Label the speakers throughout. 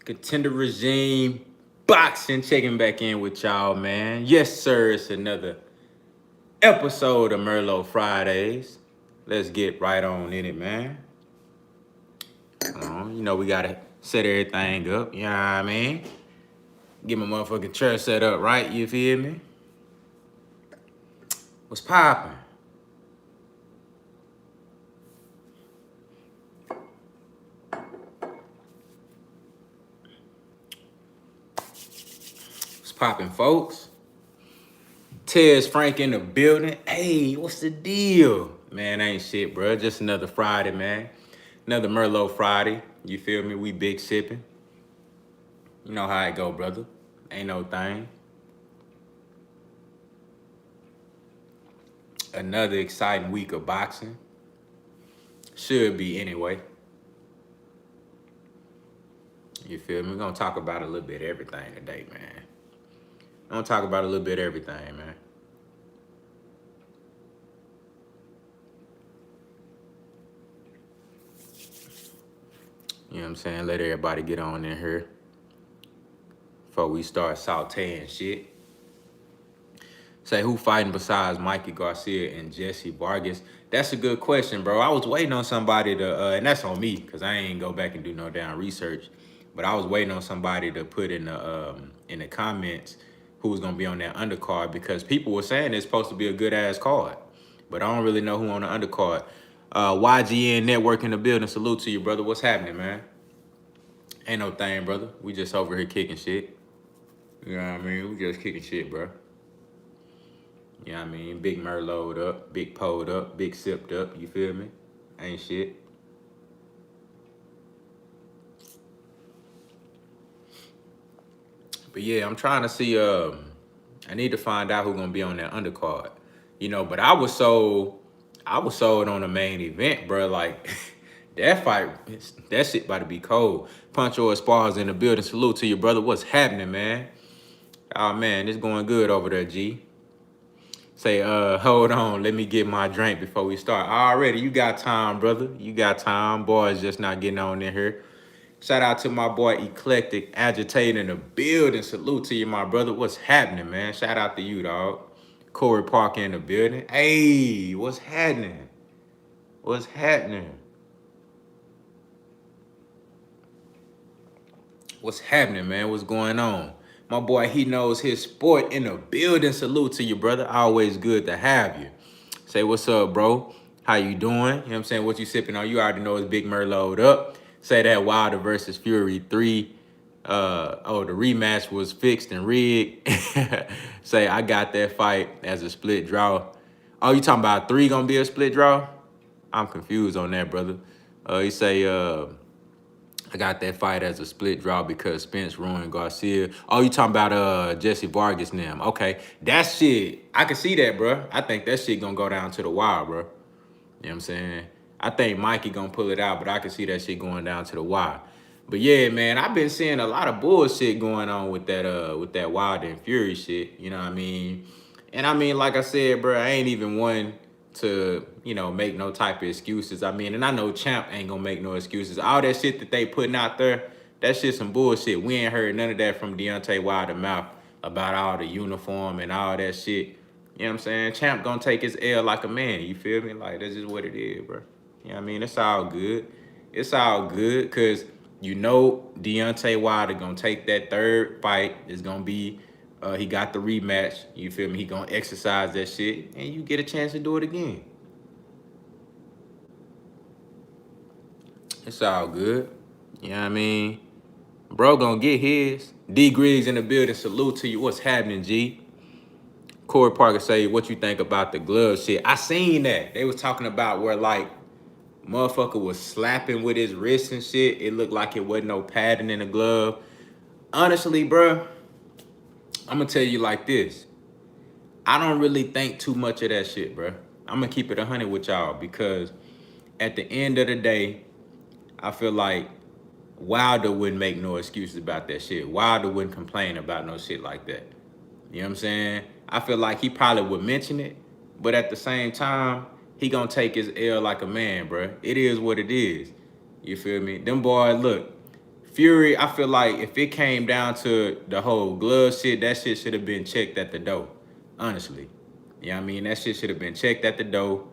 Speaker 1: Contender Regime Boxing checking back in with y'all, man. Yes, sir, it's another episode of Merlot Fridays. Let's get right on in it, man. We gotta set everything up, you know what I mean? Get my motherfucking chair set up right, you feel me? What's poppin'? What's poppin', folks? Tez Frank in the building. Hey, what's the deal? Man, ain't shit, bro. Just another Friday, man. Another Merlot Friday. You feel me? We big sipping. You know how it go, brother. Ain't no thing. Another exciting week of boxing. Should be anyway. You feel me? We're gonna talk about a little bit of everything today, man. I'm gonna talk about a little bit of everything, man. You know what I'm saying? Let everybody get on in here before we start sauteing shit. Say, who fighting besides Mikey Garcia and Jesse Vargas? That's a good question, bro. I was waiting on somebody to, and that's on me, because I ain't go back and do no damn research. But I was waiting on somebody to put in the comments who was gonna be on that undercard, because people were saying it's supposed to be a good ass card, but I don't really know who on the undercard. YGN Network in the building. Salute to you, brother. What's happening, man? Ain't no thing, brother. We just over here kicking shit. You know what I mean? We just kicking shit, bro. You know what I mean? Big Merlot up, big pulled up, big sipped up. You feel me? Ain't shit. But yeah, I'm trying to see. I need to find out who's gonna be on that undercard. You know, but I was sold on the main event, bro. Like that fight, that shit about to be cold. Pancho Esparza's in the building. Salute to you, brother. What's happening, man? Oh man, it's going good over there, G. Say, hold on, let me get my drink before we start. Already, you got time, brother. You got time. Boys just not getting on in here. Shout out to my boy Eclectic Agitating in the building. Salute to you, my brother. What's happening, man? Shout out to you, dog. Corey Parker in the building. Hey, what's happening? What's happening? What's happening, man? What's going on? My boy, he knows his sport in the building. Salute to you, brother. Always good to have you. Say, what's up, bro? How you doing? You know what I'm saying? What you sipping on? You already know it's Big Merlot up. Say that Wilder versus Fury 3. The rematch was fixed and rigged. Say, I got that fight as a split draw. Oh, you talking about 3 gonna be a split draw? I'm confused on that, brother. He say, I got that fight as a split draw because Spence ruined Garcia. Oh, you talking about Jesse Vargas now? Okay, that shit, I can see that, bro. I think that shit gonna go down to the wire, bro. You know what I'm saying? I think Mikey gonna pull it out, but I can see that shit going down to the wire. But yeah, man, I've been seeing a lot of bullshit going on with that Wilder and Fury shit. You know what I mean? And I mean, like I said, bro, I ain't even one to, make no type of excuses. I mean, and I know Champ ain't gonna make no excuses. All that shit that they putting out there, that shit some bullshit. We ain't heard none of that from Deontay Wilder mouth about all the uniform and all that shit. You know what I'm saying? Champ gonna take his L like a man. You feel me? Like, that's just what it is, bro. You know what I mean? It's all good. It's all good, because Deontay Wilder gonna take that third fight. It's gonna be, he got the rematch. You feel me? He gonna exercise that shit, and you get a chance to do it again. It's all good. You know what I mean? Bro gonna get his. D Griggs in the building. Salute to you. What's happening, G? Corey Parker say, what you think about the glove shit? I seen that. They was talking about where, like, motherfucker was slapping with his wrist and shit. It looked like it wasn't no padding in the glove. Honestly, bro, I'm gonna tell you like this. I don't really think too much of that shit, bro. I'm gonna keep it 100 with y'all, because at the end of the day, I feel like Wilder wouldn't make no excuses about that shit. Wilder wouldn't complain about no shit like that. You know what I'm saying? I feel like he probably would mention it, but at the same time, he gonna take his L like a man, bro. It is what it is. You feel me? Them boys, look, Fury, I feel like if it came down to the whole glove shit, that shit should have been checked at the door. Honestly. You know what I mean? That shit should have been checked at the door.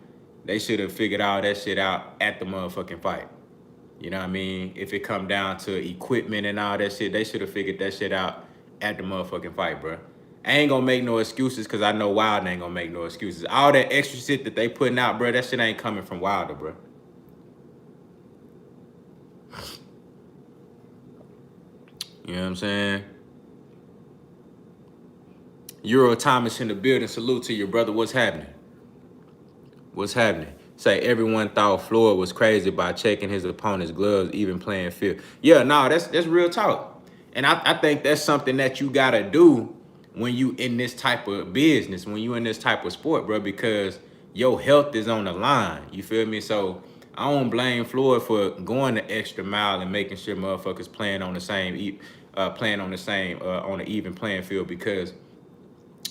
Speaker 1: They should have figured all that shit out at the motherfucking fight. You know what I mean? If it come down to equipment and all that shit, they should have figured that shit out at the motherfucking fight, bro. I ain't gonna make no excuses because I know Wilder ain't gonna make no excuses. All that extra shit that they putting out, bro, that shit ain't coming from Wilder, bro. You know what I'm saying? Euro Thomas in the building. Salute to your brother. What's happening? What's happening? Say everyone thought Floyd was crazy by checking his opponent's gloves, even playing field. Yeah, no, that's real talk. And I think that's something that you gotta do when you in this type of business, when you in this type of sport, bro, because your health is on the line. You feel me? So I don't blame Floyd for going the extra mile and making sure motherfuckers playing on the same, on the even playing field, because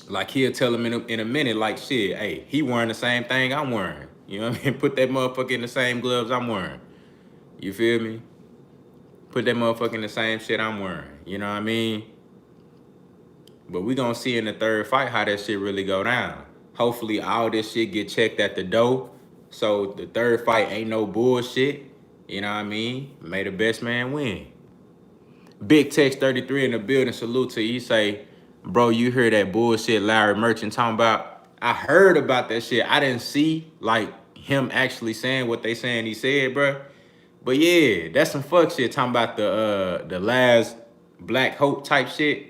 Speaker 1: like he'll tell him in a minute, like, shit, hey, he wearing the same thing I'm wearing. You know what I mean? Put that motherfucker in the same gloves I'm wearing. You feel me? Put that motherfucker in the same shit I'm wearing. You know what I mean? But we gonna see in the third fight how that shit really go down. Hopefully all this shit get checked at the door. So the third fight ain't no bullshit. You know what I mean? May the best man win. Big Tex 33 in the building. Salute to you. He say, bro, you hear that bullshit Larry Merchant talking about? I heard about that shit. I didn't see like him actually saying what they saying he said, bro. But yeah, that's some fuck shit talking about the last Black Hope type shit.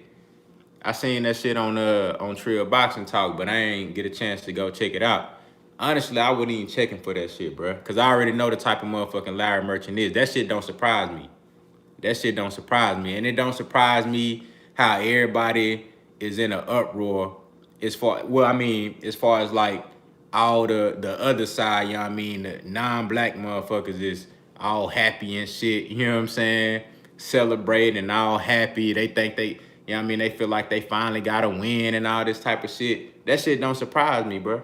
Speaker 1: I seen that shit on Trill Boxing Talk, but I ain't get a chance to go check it out. Honestly, I wasn't even checking for that shit, bro. Cause I already know the type of motherfucking Larry Merchant is. That shit don't surprise me. That shit don't surprise me. And it don't surprise me how everybody is in an uproar as far, well, I mean, as far as like all the other side, you know what I mean? The non-black motherfuckers is all happy and shit, you know what I'm saying? Celebrating, all happy. They think they, you know what I mean? They feel like they finally got a win and all this type of shit. That shit don't surprise me, bro.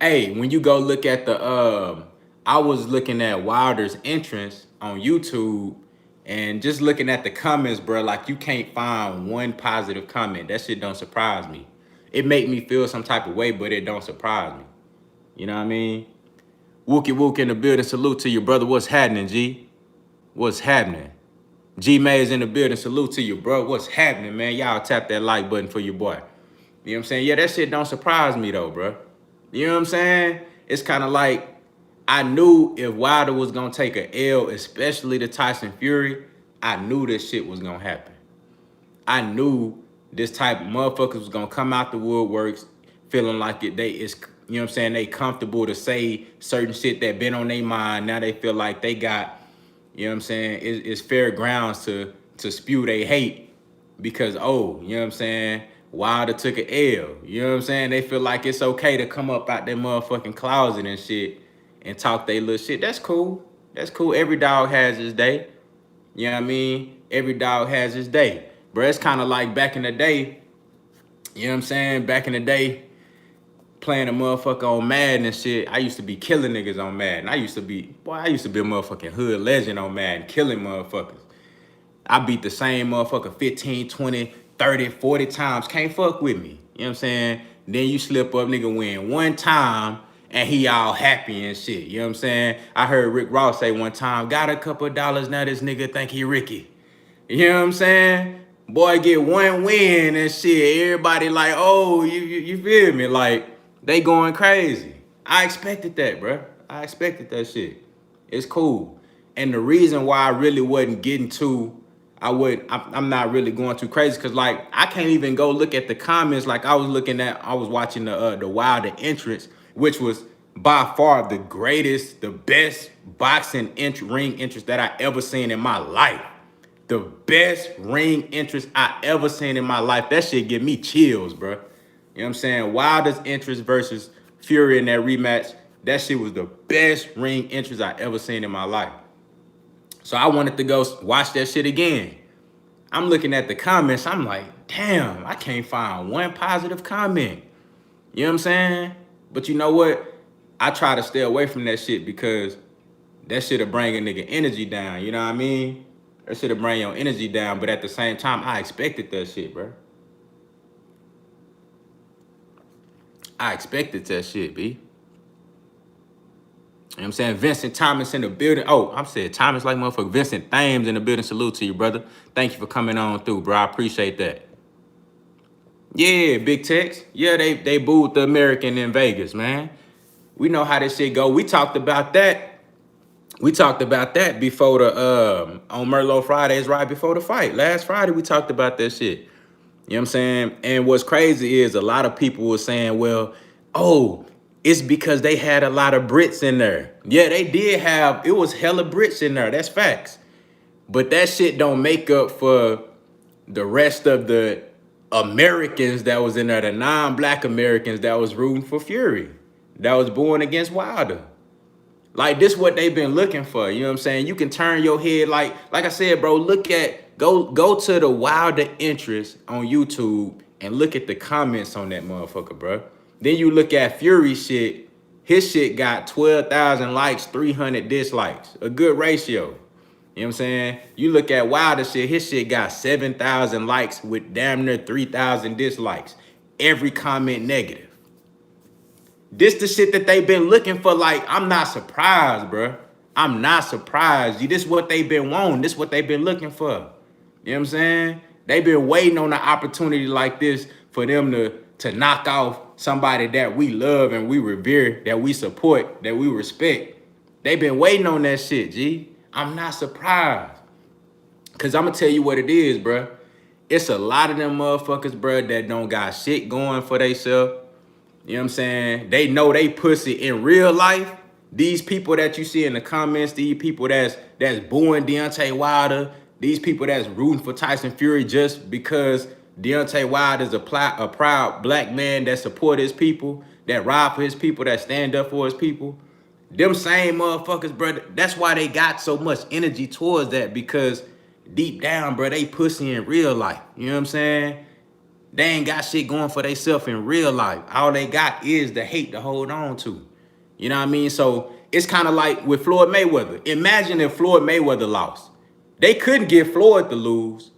Speaker 1: Hey, when you go look at the, I was looking at Wilder's entrance on YouTube and just looking at the comments, bro, like you can't find one positive comment. That shit don't surprise me. It make me feel some type of way, but it don't surprise me. You know what I mean? Wookie Wook in the building. Salute to your brother. What's happening, G? What's happening? G Mays in the building. Salute to you, bro. What's happening, man? Y'all tap that like button for your boy. You know what I'm saying? Yeah, that shit don't surprise me though, bro. You know what I'm saying? It's kind of like I knew if Wilder was gonna take a L, especially to Tyson Fury, I knew this shit was gonna happen. I knew this type of motherfuckers was gonna come out the woodworks feeling like it's, you know what I'm saying, they comfortable to say certain shit that been on their mind. Now they feel like they got, you know what I'm saying, it's fair grounds to spew they hate because, oh, you know what I'm saying, Wilder took an L. You know what I'm saying? They feel like it's okay to come up out their motherfucking closet and shit and talk they little shit. That's cool. That's cool. Every dog has his day. You know what I mean? Every dog has his day. Bro, it's kind of like back in the day, you know what I'm saying? Back in the day, playing a motherfucker on Madden and shit, I used to be killing niggas on Madden. I used to be a motherfucking hood legend on Madden, killing motherfuckers. I beat the same motherfucker 15, 20, 30, 40 times. Can't fuck with me. You know what I'm saying? Then you slip up, nigga win one time, and he all happy and shit. You know what I'm saying? I heard Rick Ross say one time, got a couple of dollars, now this nigga think he Ricky. You know what I'm saying? Boy get one win and shit. Everybody like, oh, you feel me? Like, they going crazy. I expected that, bro. I expected that shit. It's cool. And the reason why I really wasn't getting to, I'm not really going too crazy because like I can't even go look at the comments like I was watching the Wilder entrance, which was by far the greatest, the best boxing ring entrance that I ever seen in my life. The best ring entrance I ever seen in my life. That shit give me chills, bro. You know what I'm saying? Wilder's entrance versus Fury in that rematch, that shit was the best ring entrance I ever seen in my life. So I wanted to go watch that shit again. I'm looking at the comments. I'm like, damn, I can't find one positive comment. You know what I'm saying? But you know what? I try to stay away from that shit because that shit'll bring a nigga energy down. You know what I mean? That shit'll bring your energy down, but at the same time, I expected that shit, bro. I expected that shit, B. You know what I'm saying? Vincent Thomas in the building. Oh, I'm saying Thomas like motherfucker. Vincent Thames in the building. Salute to you, brother. Thank you for coming on through, bro. I appreciate that. Yeah, Big Tex. Yeah, they booed the American in Vegas, man. We know how this shit go. We talked about that. We talked about that before the on Merlot Fridays, right before the fight. Last Friday, we talked about that shit. You know what I'm saying? And what's crazy is a lot of people were saying, well, oh, it's because they had a lot of Brits in there. Yeah, they did have, it was hella Brits in there. That's facts. But that shit don't make up for the rest of the Americans that was in there, the non-black Americans that was rooting for Fury, that was born against Wilder. Like, this what they've been looking for. You know what I'm saying? You can turn your head, like I said, bro, go to the Wilder interest on YouTube and look at the comments on that motherfucker, bro. Then you look at Fury shit. His shit got 12,000 likes, 300 dislikes. A good ratio. You know what I'm saying? You look at Wilder shit, his shit got 7,000 likes with damn near 3,000 dislikes. Every comment negative. This the shit that they've been looking for. Like, I'm not surprised, bro. I'm not surprised. This is what they've been wanting. This is what they've been looking for. You know what I'm saying? They've been waiting on an opportunity like this for them to knock off somebody that we love and we revere, that we support, that we respect. They've been waiting on that shit, G. I'm not surprised. Because I'm going to tell you what it is, bro. It's a lot of them motherfuckers, bro, that don't got shit going for themselves. You know what I'm saying? They know they pussy in real life. These people that you see in the comments, these people that's booing Deontay Wilder, these people that's rooting for Tyson Fury just because Deontay Wilder is a proud black man that support his people, that ride for his people, that stand up for his people. Them same motherfuckers, bro, that's why they got so much energy towards that, because deep down, bro, they pussy in real life. You know what I'm saying? They ain't got shit going for themselves in real life. All they got is the hate to hold on to. You know what I mean? So it's kind of like with Floyd Mayweather. Imagine if Floyd Mayweather lost. They couldn't get Floyd to lose.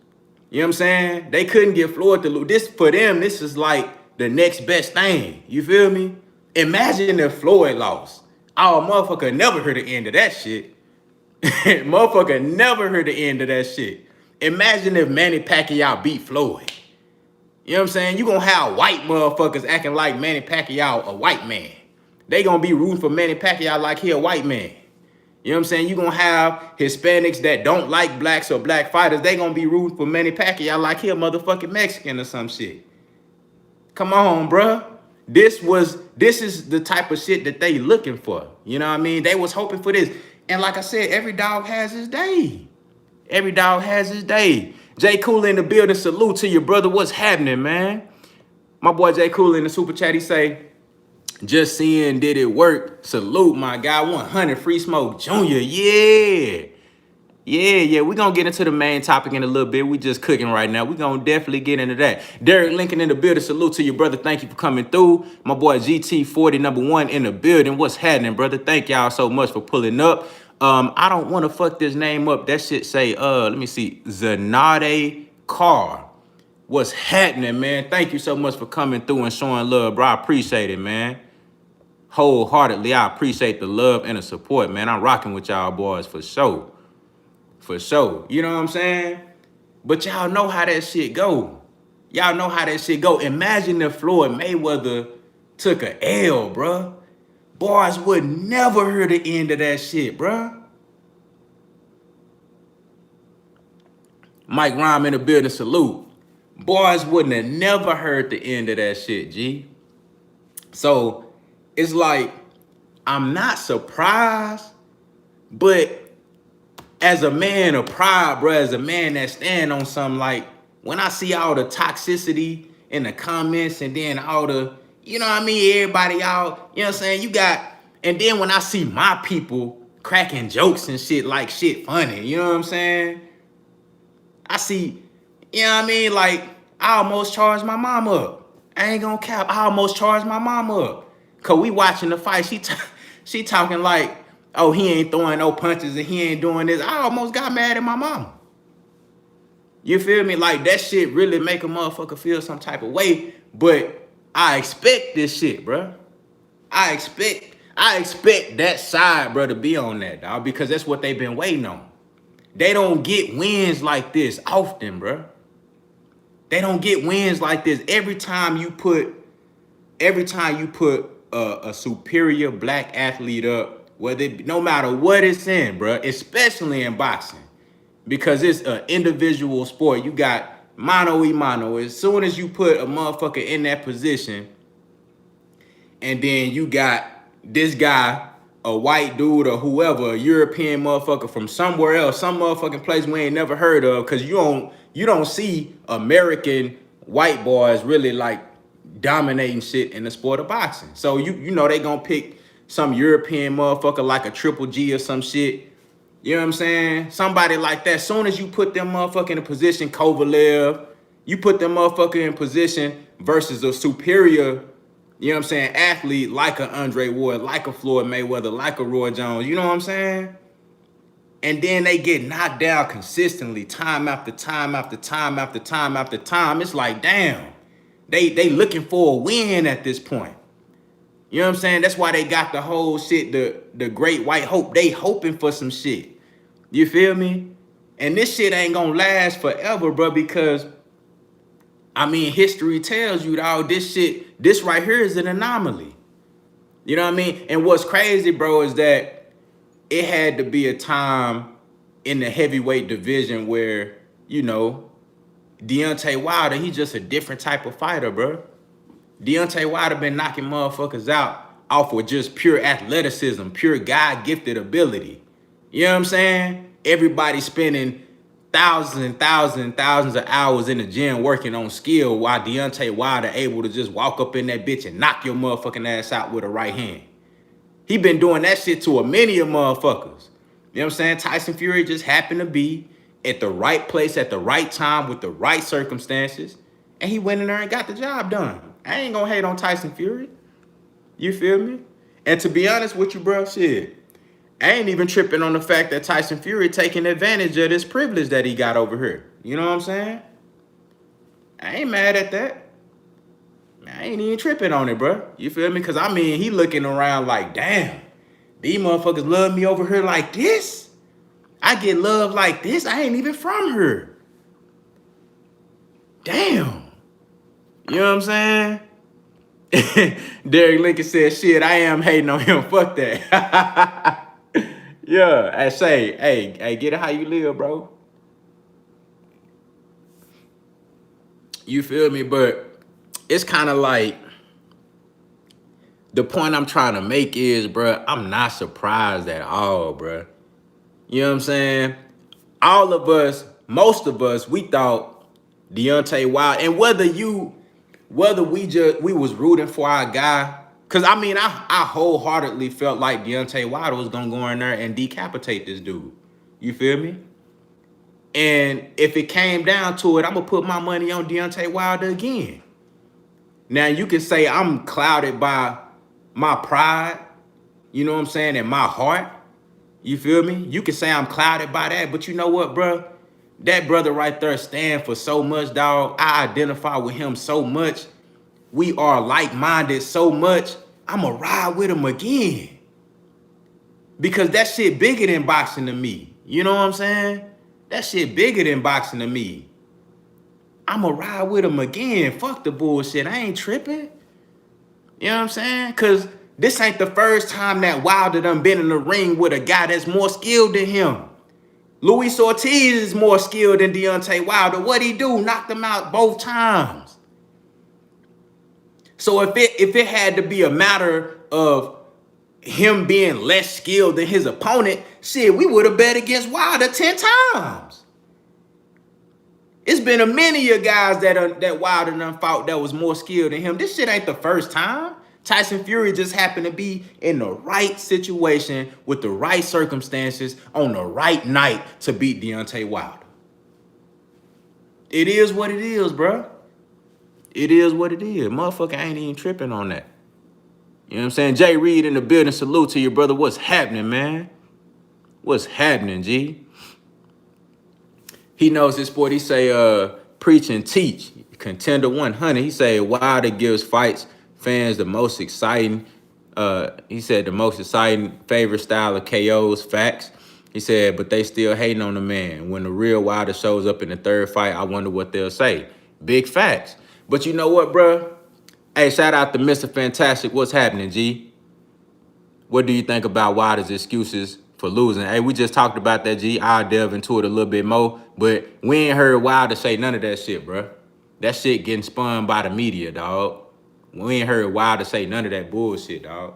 Speaker 1: You know what I'm saying? They couldn't get Floyd to lose. This, for them, this is like the next best thing. You feel me? Imagine if Floyd lost. Oh, motherfucker never heard the end of that shit. Motherfucker never heard the end of that shit. Imagine if Manny Pacquiao beat Floyd. You know what I'm saying? You gonna have white motherfuckers acting like Manny Pacquiao a white man. They gonna be rooting for Manny Pacquiao like he a white man. You know what I'm saying? You gonna have Hispanics that don't like blacks or black fighters. They gonna be rooting for Manny Pacquiao like he a motherfucking Mexican or some shit. Come on, bruh. This is the type of shit that they looking for. You know what I mean? They was hoping for this. And like I said, every dog has his day. Every dog has his day. J. Cool in the building. Salute to you, brother. What's happening, man? My boy J. Cool in the super chat. He say, just seeing did it work. Salute, my guy. 100 Free Smoke Jr. Yeah. Yeah. We're going to get into the main topic in a little bit. We just cooking right now. We're going to definitely get into that. Derek Lincoln in the building. Salute to you, brother. Thank you for coming through. My boy GT40 #1 in the building. What's happening, brother? Thank y'all so much for pulling up. I don't want to fuck this name up. That shit say, let me see, Zanade Carr. What's happening, man? Thank you so much for coming through and showing love, bro. I appreciate it, man. Wholeheartedly, I appreciate the love and the support, man. I'm rocking with y'all boys for sure. For sure. You know what I'm saying? But y'all know how that shit go. Y'all know how that shit go. Imagine if Floyd Mayweather took a L, bro. Boys would never hear the end of that shit, bruh. Mike Rhyme in the building, salute. Boys wouldn't have never heard the end of that shit, G. So it's like, I'm not surprised, but as a man of pride, bruh, as a man that stand on something, like when I see all the toxicity in the comments and then all the, you know what I mean, everybody out, you know what I'm saying, you got, and then when I see my people cracking jokes and shit like shit funny, you know what I'm saying, I see, you know what I mean, like I almost charged my mom up. I ain't gonna cap, I almost charged my mom up. Cause we watching the fight, she talking like, oh, he ain't throwing no punches and he ain't doing this. I almost got mad at my mama. You feel me? Like, that shit really make a motherfucker feel some type of way. But I expect this shit, bro. I expect that side, bro, to be on that, dog, because that's what they've been waiting on. They don't get wins like this often, bro. They don't get wins like this. Every time you put a superior black athlete up, no matter what it's in, bro, especially in boxing, because it's an individual sport. You got mano y mano. As soon as you put a motherfucker in that position, and then you got this guy, a white dude or whoever, a European motherfucker from somewhere else, some motherfucking place we ain't never heard of, because you don't see American white boys really like dominating shit in the sport of boxing. So you know they gonna pick some European motherfucker like a Triple G or some shit. You know what I'm saying? Somebody like that. Soon as you put them motherfucker in a position, Kovalev, you put them motherfucker in position versus a superior, you know what I'm saying, athlete like a Andre Ward, like a Floyd Mayweather, like a Roy Jones. You know what I'm saying? And then they get knocked down consistently, time after time after time after time after time. It's like, damn, they looking for a win at this point. You know what I'm saying? That's why they got the whole shit, the great white hope. They hoping for some shit. You feel me? And this shit ain't gonna last forever, bro, because, I mean, history tells you, dog, this right here is an anomaly. You know what I mean? And what's crazy, bro, is that it had to be a time in the heavyweight division where, you know, Deontay Wilder, he's just a different type of fighter, bro. Deontay Wilder been knocking motherfuckers out off with just pure athleticism, pure God-gifted ability. You know what I'm saying? Everybody spending thousands and thousands and thousands of hours in the gym working on skill, while Deontay Wilder able to just walk up in that bitch and knock your motherfucking ass out with a right hand. He been doing that shit to a many of motherfuckers. You know what I'm saying? Tyson Fury just happened to be at the right place at the right time with the right circumstances, and he went in there and got the job done. I ain't gonna hate on Tyson Fury. You feel me? And to be honest with you, bro, shit, I ain't even tripping on the fact that Tyson Fury taking advantage of this privilege that he got over here. You know what I'm saying? I ain't mad at that. I ain't even tripping on it, bro. You feel me? Because, I mean, he looking around like, damn, these motherfuckers love me over here like this? I get love like this? I ain't even from her. Damn. You know what I'm saying? Derek Lincoln said, shit, I am hating on him. Fuck that. Yeah, I say, hey, get it how you live, bro. You feel me? But it's kind of like, the point I'm trying to make is, bro, I'm not surprised at all, bro. You know what I'm saying? All of us, most of us, we thought Deontay Wilder, and whether we was rooting for our guy, because, I mean, I wholeheartedly felt like Deontay Wilder was going to go in there and decapitate this dude. You feel me? And if it came down to it, I'm going to put my money on Deontay Wilder again. Now, you can say I'm clouded by my pride, you know what I'm saying, and my heart. You feel me? You can say I'm clouded by that, but you know what, bro? That brother right there stand for so much, dog. I identify with him so much. We are like-minded so much. I'ma ride with him again. Because that shit bigger than boxing to me. You know what I'm saying? That shit bigger than boxing to me. I'ma ride with him again. Fuck the bullshit. I ain't tripping. You know what I'm saying? Because this ain't the first time that Wilder done been in the ring with a guy that's more skilled than him. Luis Ortiz is more skilled than Deontay Wilder. What'd he do? Knocked him out both times. So if it had to be a matter of him being less skilled than his opponent, shit, we would have bet against Wilder 10 times. It's been a many of guys that Wilder done fought that was more skilled than him. This shit ain't the first time. Tyson Fury just happened to be in the right situation with the right circumstances on the right night to beat Deontay Wilder. It is what it is, bro. It is what it is. Motherfucker ain't even tripping on that. You know what I'm saying? Jay Reed in the building. Salute to you, brother. What's happening, man? What's happening, G? He knows his sport. He say, preach and teach. Contender 100. He say Wilder gives fights fans the most exciting. He said the most exciting favorite style of KOs. Facts. He said, but they still hating on the man. When the real Wilder shows up in the third fight, I wonder what they'll say. Big facts. But you know what, bro? Hey, shout out to Mr. Fantastic. What's happening, G? What do you think about Wilder's excuses for losing? Hey, we just talked about that, G. I'll delve into it a little bit more. But we ain't heard Wilder say none of that shit, bro. That shit getting spun by the media, dog. We ain't heard Wilder say none of that bullshit, dog.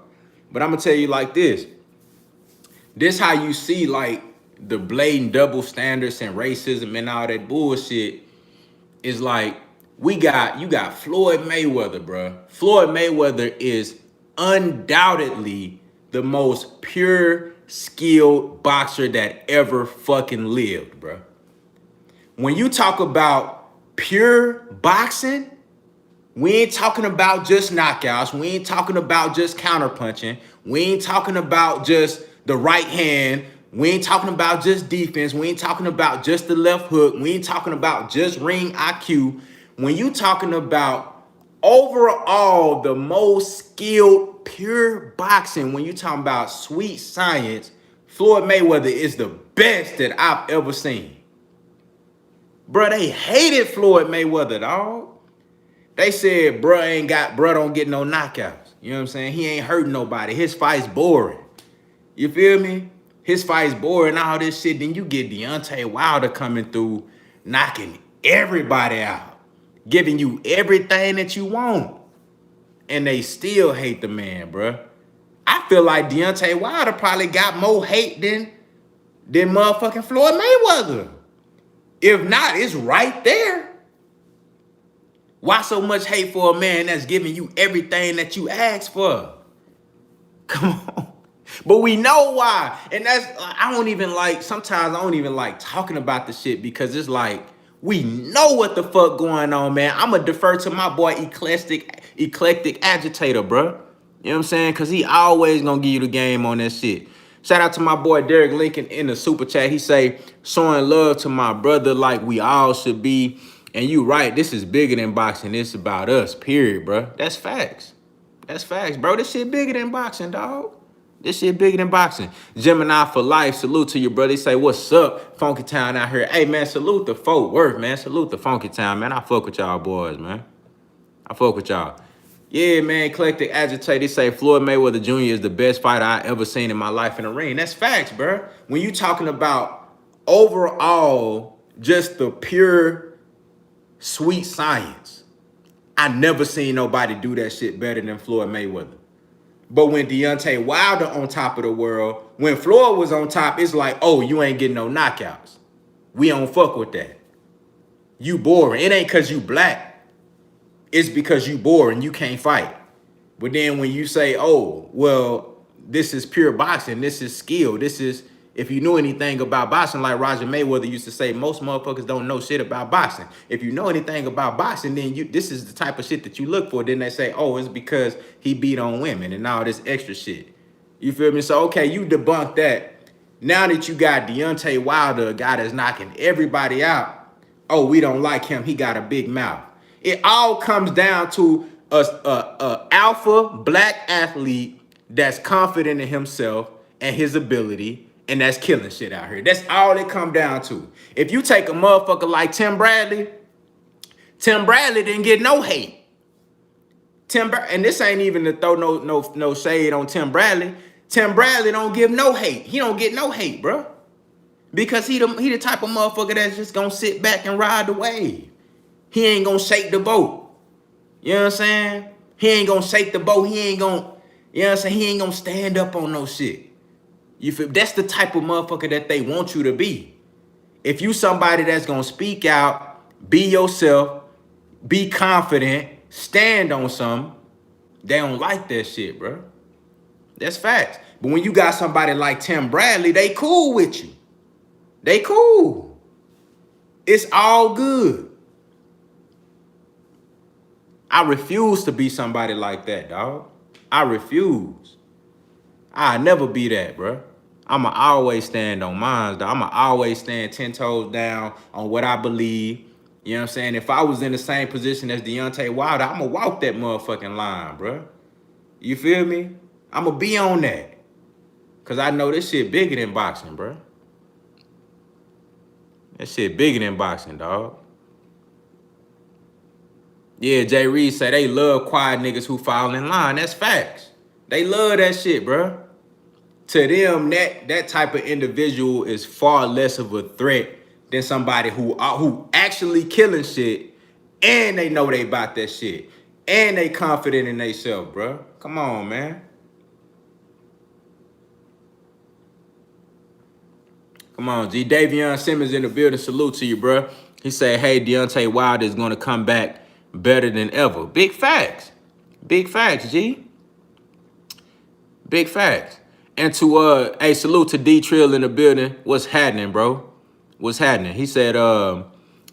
Speaker 1: But I'm going to tell you like this. This how you see, like, the blatant double standards and racism and all that bullshit is like, you got Floyd Mayweather, bro. Floyd Mayweather is undoubtedly the most pure, skilled boxer that ever fucking lived, bro. When you talk about pure boxing, we ain't talking about just knockouts. We ain't talking about just counterpunching. We ain't talking about just the right hand. We ain't talking about just defense. We ain't talking about just the left hook. We ain't talking about just ring IQ. When you talking about overall the most skilled pure boxing, when you talking about sweet science, Floyd Mayweather is the best that I've ever seen. Bro, they hated Floyd Mayweather, dog. They said, bro don't get no knockouts. You know what I'm saying? He ain't hurting nobody. His fight's boring. You feel me? His fight's boring, all this shit. Then you get Deontay Wilder coming through, knocking everybody out, giving you everything that you want. And they still hate the man, bro. I feel like Deontay Wilder probably got more hate than motherfucking Floyd Mayweather. If not, it's right there. Why so much hate for a man that's giving you everything that you asked for? Come on. But we know why. And that's, sometimes I don't even like talking about the shit because it's like, we know what the fuck going on, man. I'm going to defer to my boy Eclectic Agitator, bro. You know what I'm saying? Because he always going to give you the game on that shit. Shout out to my boy Derek Lincoln in the super chat. He say, showing love to my brother like we all should be. And you right, this is bigger than boxing. It's about us, period, bro. That's facts. That's facts, bro. This shit bigger than boxing, dog. This shit bigger than boxing. Gemini for life. Salute to your brother. He say, what's up, Funky Town out here? Hey, man, salute the Fort Worth, man. Salute the Funky Town, man. I fuck with y'all boys, man. I fuck with y'all. Yeah, man, Eclectic Agitator. He say, Floyd Mayweather Jr. is the best fighter I ever seen in my life in the ring. That's facts, bro. When you talking about overall just the pure sweet science, I never seen nobody do that shit better than Floyd Mayweather. But when Deontay Wilder on top of the world, when Floyd was on top, it's like, oh, you ain't getting no knockouts. We don't fuck with that. You boring. It ain't because you black. It's because you boring. You can't fight. But then when you say, oh, well, this is pure boxing. This is skill. This is, if you knew anything about boxing, like Roger Mayweather used to say, most motherfuckers don't know shit about boxing. If you know anything about boxing, then this is the type of shit that you look for. Then they say, oh, it's because he beat on women and all this extra shit. You feel me? So, okay, you debunked that. Now that you got Deontay Wilder, a guy that's knocking everybody out, oh, we don't like him. He got a big mouth. It all comes down to a alpha black athlete that's confident in himself and his ability, and that's killing shit out here. That's all it come down to. If you take a motherfucker like Tim Bradley didn't get no hate. And this ain't even to throw no shade on Tim Bradley. Tim Bradley don't give no hate. He don't get no hate, bro. Because he the type of motherfucker that's just gonna sit back and ride the wave. He ain't gonna shake the boat. You know what I'm saying? He ain't gonna shake the boat. He ain't gonna, you know what I'm saying? He ain't gonna stand up on no shit. You feel? That's the type of motherfucker that they want you to be. If you somebody that's gonna speak out, be yourself, be confident, stand on something, they don't like that shit, bro. That's facts. But when you got somebody like Tim Bradley, they cool with you. They cool. It's all good. I refuse to be somebody like that, dog. I refuse. I'll never be that, bro. I'ma always stand on mine, though. I'ma always stand 10 toes down on what I believe. You know what I'm saying? If I was in the same position as Deontay Wilder, I'ma walk that motherfucking line, bro. You feel me? I'ma be on that. Cause I know this shit bigger than boxing, bro. That shit bigger than boxing, dog. Yeah, Jay Reed say they love quiet niggas who fall in line. That's facts. They love that shit, bro. To them, that type of individual is far less of a threat than somebody who actually killing shit and they know they about that shit and they confident in themselves, bro. Come on, man. Come on, G. Davion Simmons in the building. Salute to you, bro. He said, hey, Deontay Wilder is going to come back better than ever. Big facts. Big facts, G. Big facts. And to, hey, salute to D Trill in the building. What's happening, bro? What's happening? He said, Floyd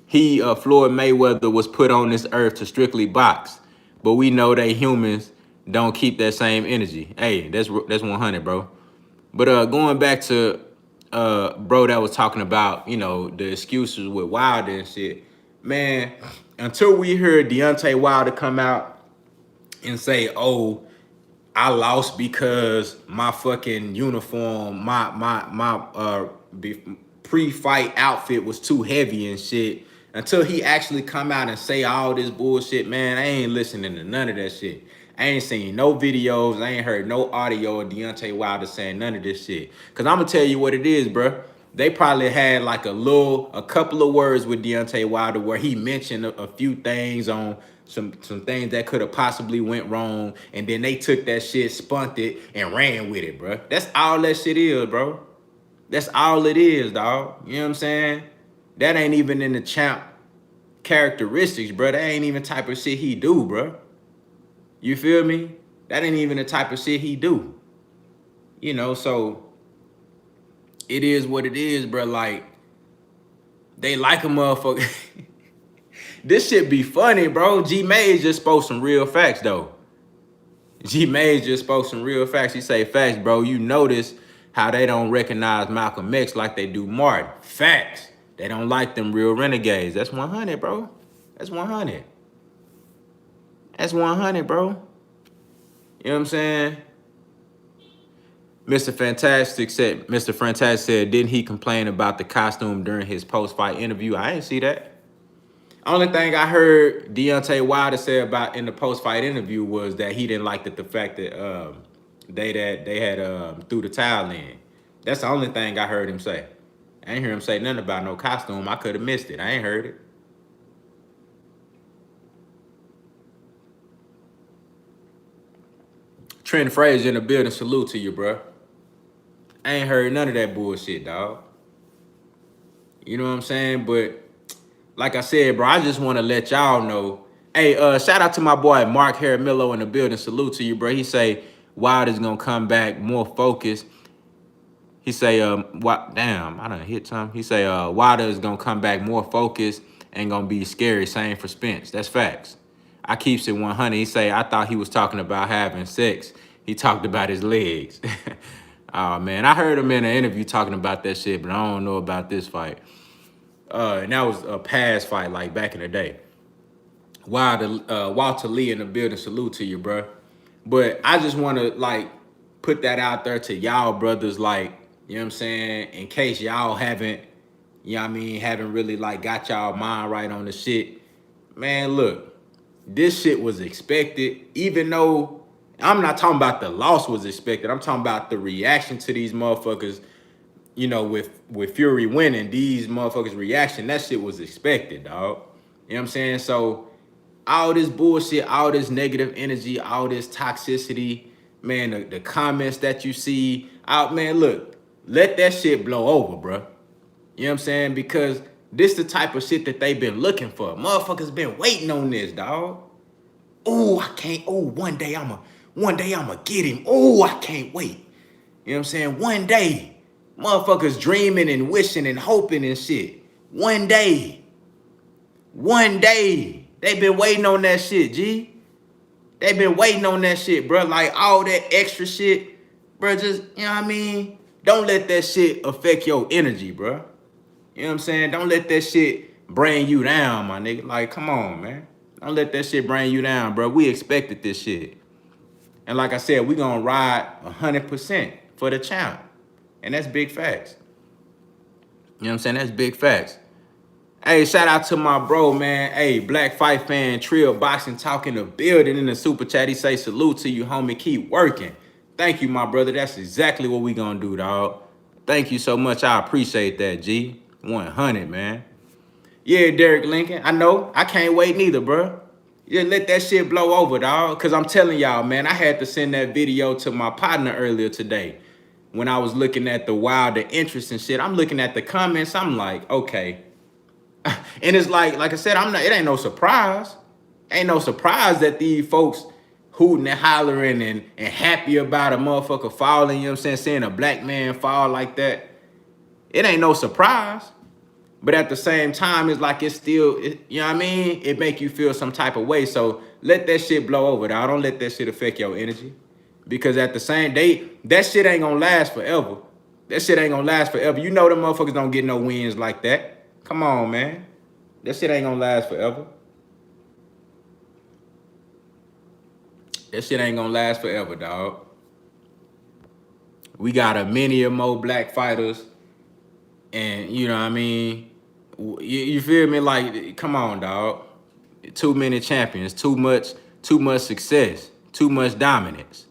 Speaker 1: Mayweather was put on this earth to strictly box. But we know they humans don't keep that same energy. Hey, that's 100, bro. But going back to bro that was talking about, you know, the excuses with Wilder and shit, man, until we heard Deontay Wilder come out and say, oh, I lost because my fucking uniform, my pre-fight outfit was too heavy and shit. Until he actually come out and say all this bullshit, man, I ain't listening to none of that shit. I ain't seen no videos. I ain't heard no audio of Deontay Wilder saying none of this shit. Cause I'm gonna tell you what it is, bro. They probably had like a couple of words with Deontay Wilder where he mentioned a few things on some things that could have possibly went wrong, and then they took that shit, spunked it, and ran with it, bro. That's all that shit is, bro. That's all it is, dog. You know what I'm saying? That ain't even in the champ characteristics, bro. That ain't even type of shit he do, bro. You feel me? That ain't even the type of shit he do. You know, so it is what it is, bro. Like, they like a motherfucker. This shit be funny, bro. G Mays just spoke some real facts, though. G Mays just spoke some real facts. He say, facts, bro. You notice how they don't recognize Malcolm X like they do Martin. Facts. They don't like them real renegades. That's 100, bro. That's 100. That's 100, bro. You know what I'm saying? Mr. Fantastic said, didn't he complain about the costume during his post-fight interview? I didn't see that. Only thing I heard Deontay Wilder say about in the post-fight interview was that he didn't like the fact that they had threw the towel in. That's the only thing I heard him say. I ain't hear him say nothing about no costume. I could have missed it. I ain't heard it. Trent Frazier in the building. Salute to you, bro. I ain't heard none of that bullshit, dog. You know what I'm saying? But like I said, bro, I just want to let y'all know. Hey, shout out to my boy Mark Haramillo in the building. Salute to you, bro. He say Wilder's gonna come back more focused. He say, damn, I done hit something. He say, Wilder is gonna come back more focused and gonna be scary. Same for Spence. That's facts. I keeps it 100. He say, I thought he was talking about having sex. He talked about his legs. Oh, man, I heard him in an interview talking about that shit, but I don't know about this fight. And that was a past fight, like back in the day. Walter Lee in the building. Salute to you, bro. But I just want to, like, put that out there to y'all brothers, like, you know what I'm saying, in case y'all haven't, you know what I mean, haven't really, like, got y'all mind right on the shit. Man, look, this shit was expected, even though I'm not talking about the loss was expected. I'm talking about the reaction to these motherfuckers, you know, with Fury winning, these motherfuckers' reaction, that shit was expected, dog. You know what I'm saying? So all this bullshit, all this negative energy, all this toxicity, man, the comments that you see out, man, look, let that shit blow over, bro. You know what I'm saying? Because this the type of shit that they've been looking for. Motherfuckers been waiting on this, dog. Oh, I can't. Oh, one day I'ma get him. Oh, I can't wait. You know what I'm saying? One day, motherfuckers dreaming and wishing and hoping and shit. One day. They been waiting on that shit, G. They been waiting on that shit, bro. Like all that extra shit, bro. Just, you know what I mean? Don't let that shit affect your energy, bro. You know what I'm saying? Don't let that shit bring you down, my nigga. Like, come on, man. Don't let that shit bring you down, bro. We expected this shit. And like I said, we gonna ride 100% for the champ. And that's big facts. You know what I'm saying? That's big facts. Hey, shout out to my bro, man. Hey, Black Fight Fan, Trill Boxing talking the building in the super chat. He say, salute to you, homie. Keep working. Thank you, my brother. That's exactly what we gonna do, dog. Thank you so much. I appreciate that, G. 100, man. Yeah, Derek Lincoln. I know. I can't wait neither, bro. Yeah, let that shit blow over, dog. Because I'm telling y'all, man, I had to send that video to my partner earlier today. When I was looking at the Wilder interest and shit, I'm looking at the comments. I'm like, okay. And it's like I said, it ain't no surprise. Ain't no surprise that these folks hooting and hollering and happy about a motherfucker falling, you know what I'm saying? Seeing a black man fall like that. It ain't no surprise. But at the same time, it's like it's still, you know what I mean? It make you feel some type of way. So let that shit blow over, dog. Don't let that shit affect your energy. Because at the same day, that shit ain't gonna last forever. That shit ain't gonna last forever. You know them motherfuckers don't get no wins like that. Come on, man. That shit ain't gonna last forever. That shit ain't gonna last forever, dog. We got a many or more black fighters. And, you know what I mean? You feel me? Like, come on, dog. Too many champions. Too much success. Too much dominance.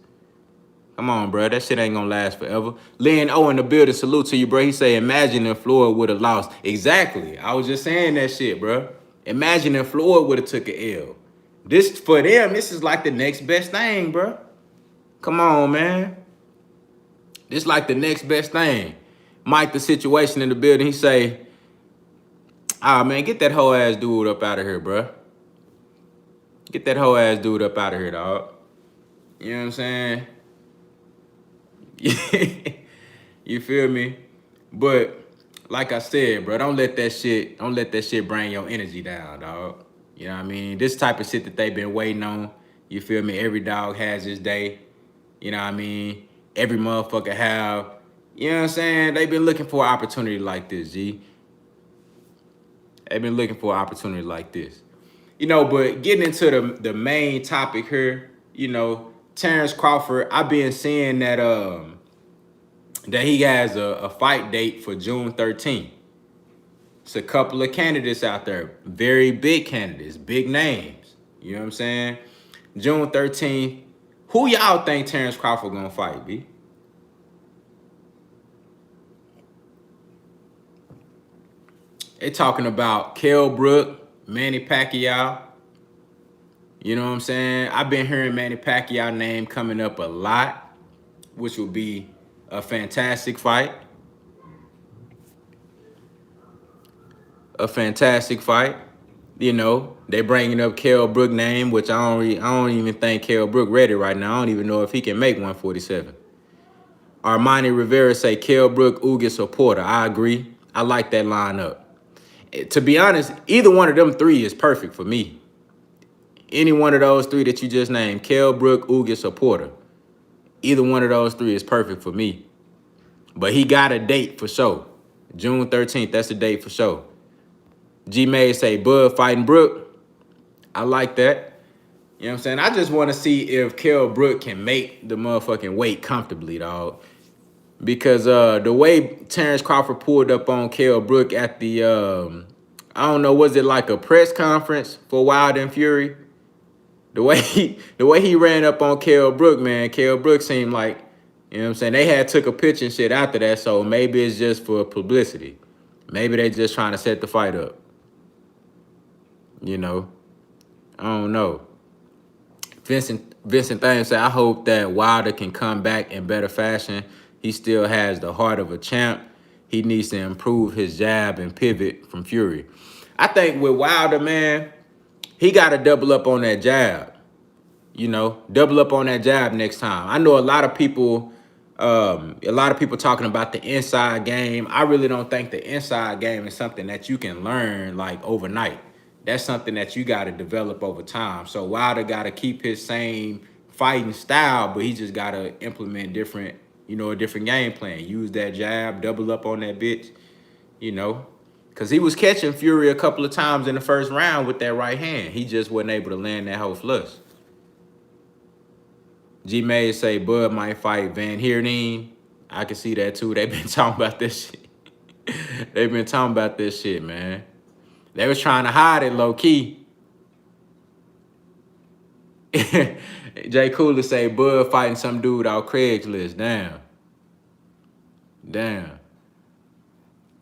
Speaker 1: Come on, bro. That shit ain't gonna last forever. Lynn O in the building, salute to you, bro. He say, imagine if Floyd would have lost. Exactly. I was just saying that shit, bro. Imagine if Floyd would have took an L. This, for them, this is like the next best thing, bro. Come on, man. This like the next best thing. Mike, the situation in the building, he say, man, get that whole ass dude up out of here, bro. Get that whole ass dude up out of here, dog. You know what I'm saying? You feel me? But like I said, bro, don't let that shit bring your energy down, dog. You know what I mean? This type of shit that they've been waiting on. You feel me? Every dog has his day. You know what I mean? Every motherfucker have, you know what I'm saying? They've been looking for an opportunity like this, G. They've been looking for an opportunity like this. You know, but getting into the main topic here, you know, Terence Crawford, I've been seeing that that he has a fight date for June 13th. It's a couple of candidates out there, very big candidates, big names. You know what I'm saying? June 13th. Who y'all think Terence Crawford gonna fight, B? They talking about Kell Brook, Manny Pacquiao. You know what I'm saying? I've been hearing Manny Pacquiao name coming up a lot, which will be a fantastic fight. A fantastic fight. You know, they bringing up Kell Brook name, which I don't even think Kell Brook ready right now. I don't even know if he can make 147. Armani Rivera say Kell Brook, Ugas, or Porter. I agree. I like that lineup. To be honest, either one of them three is perfect for me. Any one of those three that you just named, Kell Brook, Ugas, or Porter. Either one of those three is perfect for me. But he got a date for sure. June 13th, that's the date for sure. G-May say Bud fighting Brook. I like that. You know what I'm saying? I just want to see if Kell Brook can make the motherfucking weight comfortably, dog. Because the way Terence Crawford pulled up on Kell Brook at the, I don't know, was it like a press conference for Wild and Fury? The way he ran up on Kell Brook, man, Kell Brook seemed like, you know what I'm saying, they had took a picture and shit after that, so maybe it's just for publicity. Maybe they just trying to set the fight up. You know, I don't know. Vincent Thames said, I hope that Wilder can come back in better fashion. He still has the heart of a champ. He needs to improve his jab and pivot from Fury. I think with Wilder, man, he got to double up on that jab. You know, double up on that jab next time. I know a lot of people talking about the inside game. I really don't think the inside game is something that you can learn like overnight. That's something that you got to develop over time. So Wilder got to keep his same fighting style, but he just got to implement different you know, a different game plan. Use that jab, double up on that bitch, you know. Because he was catching Fury a couple of times in the first round with that right hand. He just wasn't able to land that whole flush. G-May say Bud might fight Van Heerden. I can see that too. They've been talking about this shit. They've been talking about this shit, man. They was trying to hide it low key. Jay Cooler say Bud fighting some dude out Craigslist. Damn. Damn.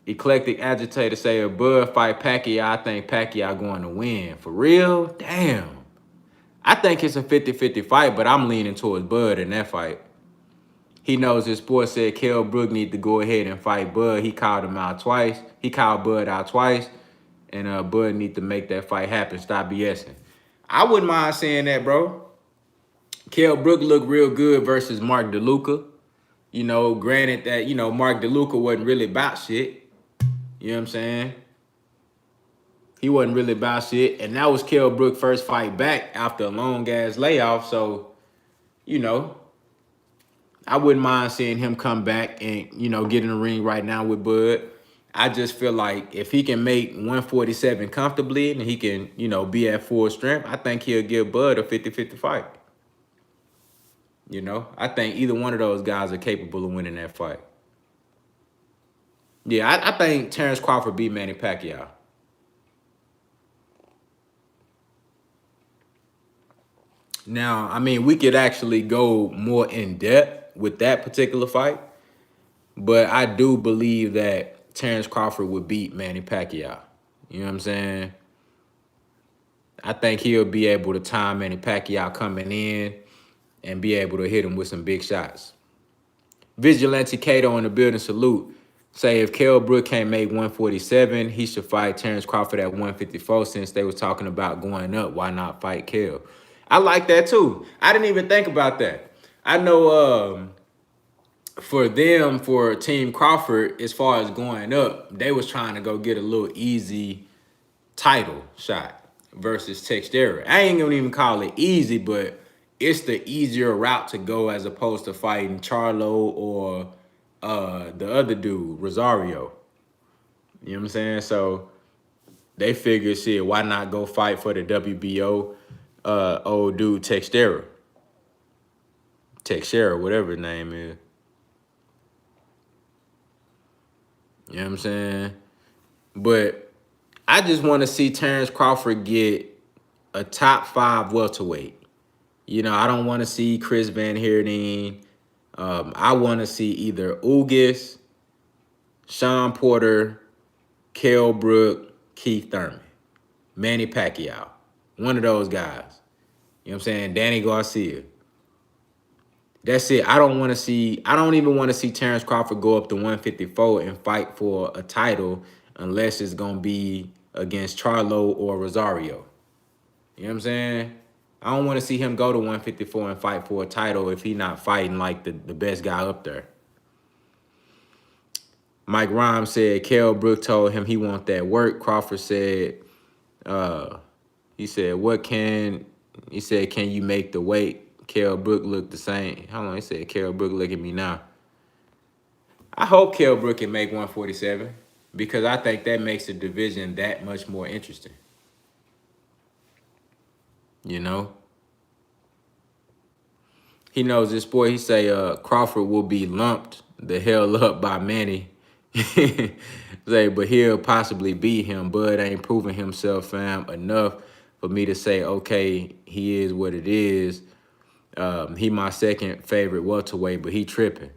Speaker 1: Eclectic Agitator say if Bud fight Pacquiao, I think Pacquiao going to win. For real? Damn. I think it's a 50-50 fight, but I'm leaning towards Bud in that fight. He knows his sport said Kell Brook need to go ahead and fight Bud. He called him out twice. He called Bud out twice. And Bud need to make that fight happen. Stop BSing. I wouldn't mind saying that, bro. Kell Brook looked real good versus Mark DeLuca. You know, granted that, you know, Mark DeLuca wasn't really about shit. You know what I'm saying? He wasn't really about shit. And that was Kell Brook's first fight back after a long-ass layoff. So, you know, I wouldn't mind seeing him come back and, you know, get in the ring right now with Bud. I just feel like if he can make 147 comfortably and he can, you know, be at full strength, I think he'll give Bud a 50-50 fight. You know, I think either one of those guys are capable of winning that fight. Yeah, I think Terence Crawford beat Manny Pacquiao. Now, I mean, we could actually go more in depth with that particular fight, but I do believe that Terence Crawford would beat Manny Pacquiao. You know what I'm saying? I think he'll be able to time Manny Pacquiao coming in and be able to hit him with some big shots. Vigilante Cato in the building, salute. Say if Kell Brook can't make 147, he should fight Terence Crawford at 154 since they was talking about going up. Why not fight Kell? I like that too. I didn't even think about that. I know for them, for Team Crawford, as far as going up, they was trying to go get a little easy title shot versus Textera. I ain't gonna even call it easy, but it's the easier route to go as opposed to fighting Charlo or the other dude, Rosario. You know what I'm saying? So they figured, shit, why not go fight for the WBO old dude Textera, whatever his name is. You know what I'm saying? But I just want to see Terence Crawford get a top 5 welterweight. You know, I don't want to see Chris Van Heerden. I want to see either Ugas, Sean Porter, Kell Brook, Keith Thurman, Manny Pacquiao. One of those guys. You know what I'm saying? Danny Garcia. That's it. I don't even want to see Terence Crawford go up to 154 and fight for a title unless it's going to be against Charlo or Rosario. You know what I'm saying? I don't want to see him go to 154 and fight for a title if he's not fighting like the best guy up there. Mike Rhymes said Kell Brook told him he want that work. Crawford said, he said, can you make the weight? Kell Brook look the same. Hold on, he said, Kell Brook, look at me now. I hope Kell Brook can make 147 because I think that makes the division that much more interesting. You know? He knows this boy. He say Crawford will be lumped the hell up by Manny. Say, but he'll possibly beat him. Bud ain't proven himself, fam, enough for me to say, okay, he is what it is. He my second favorite welterweight, but he tripping.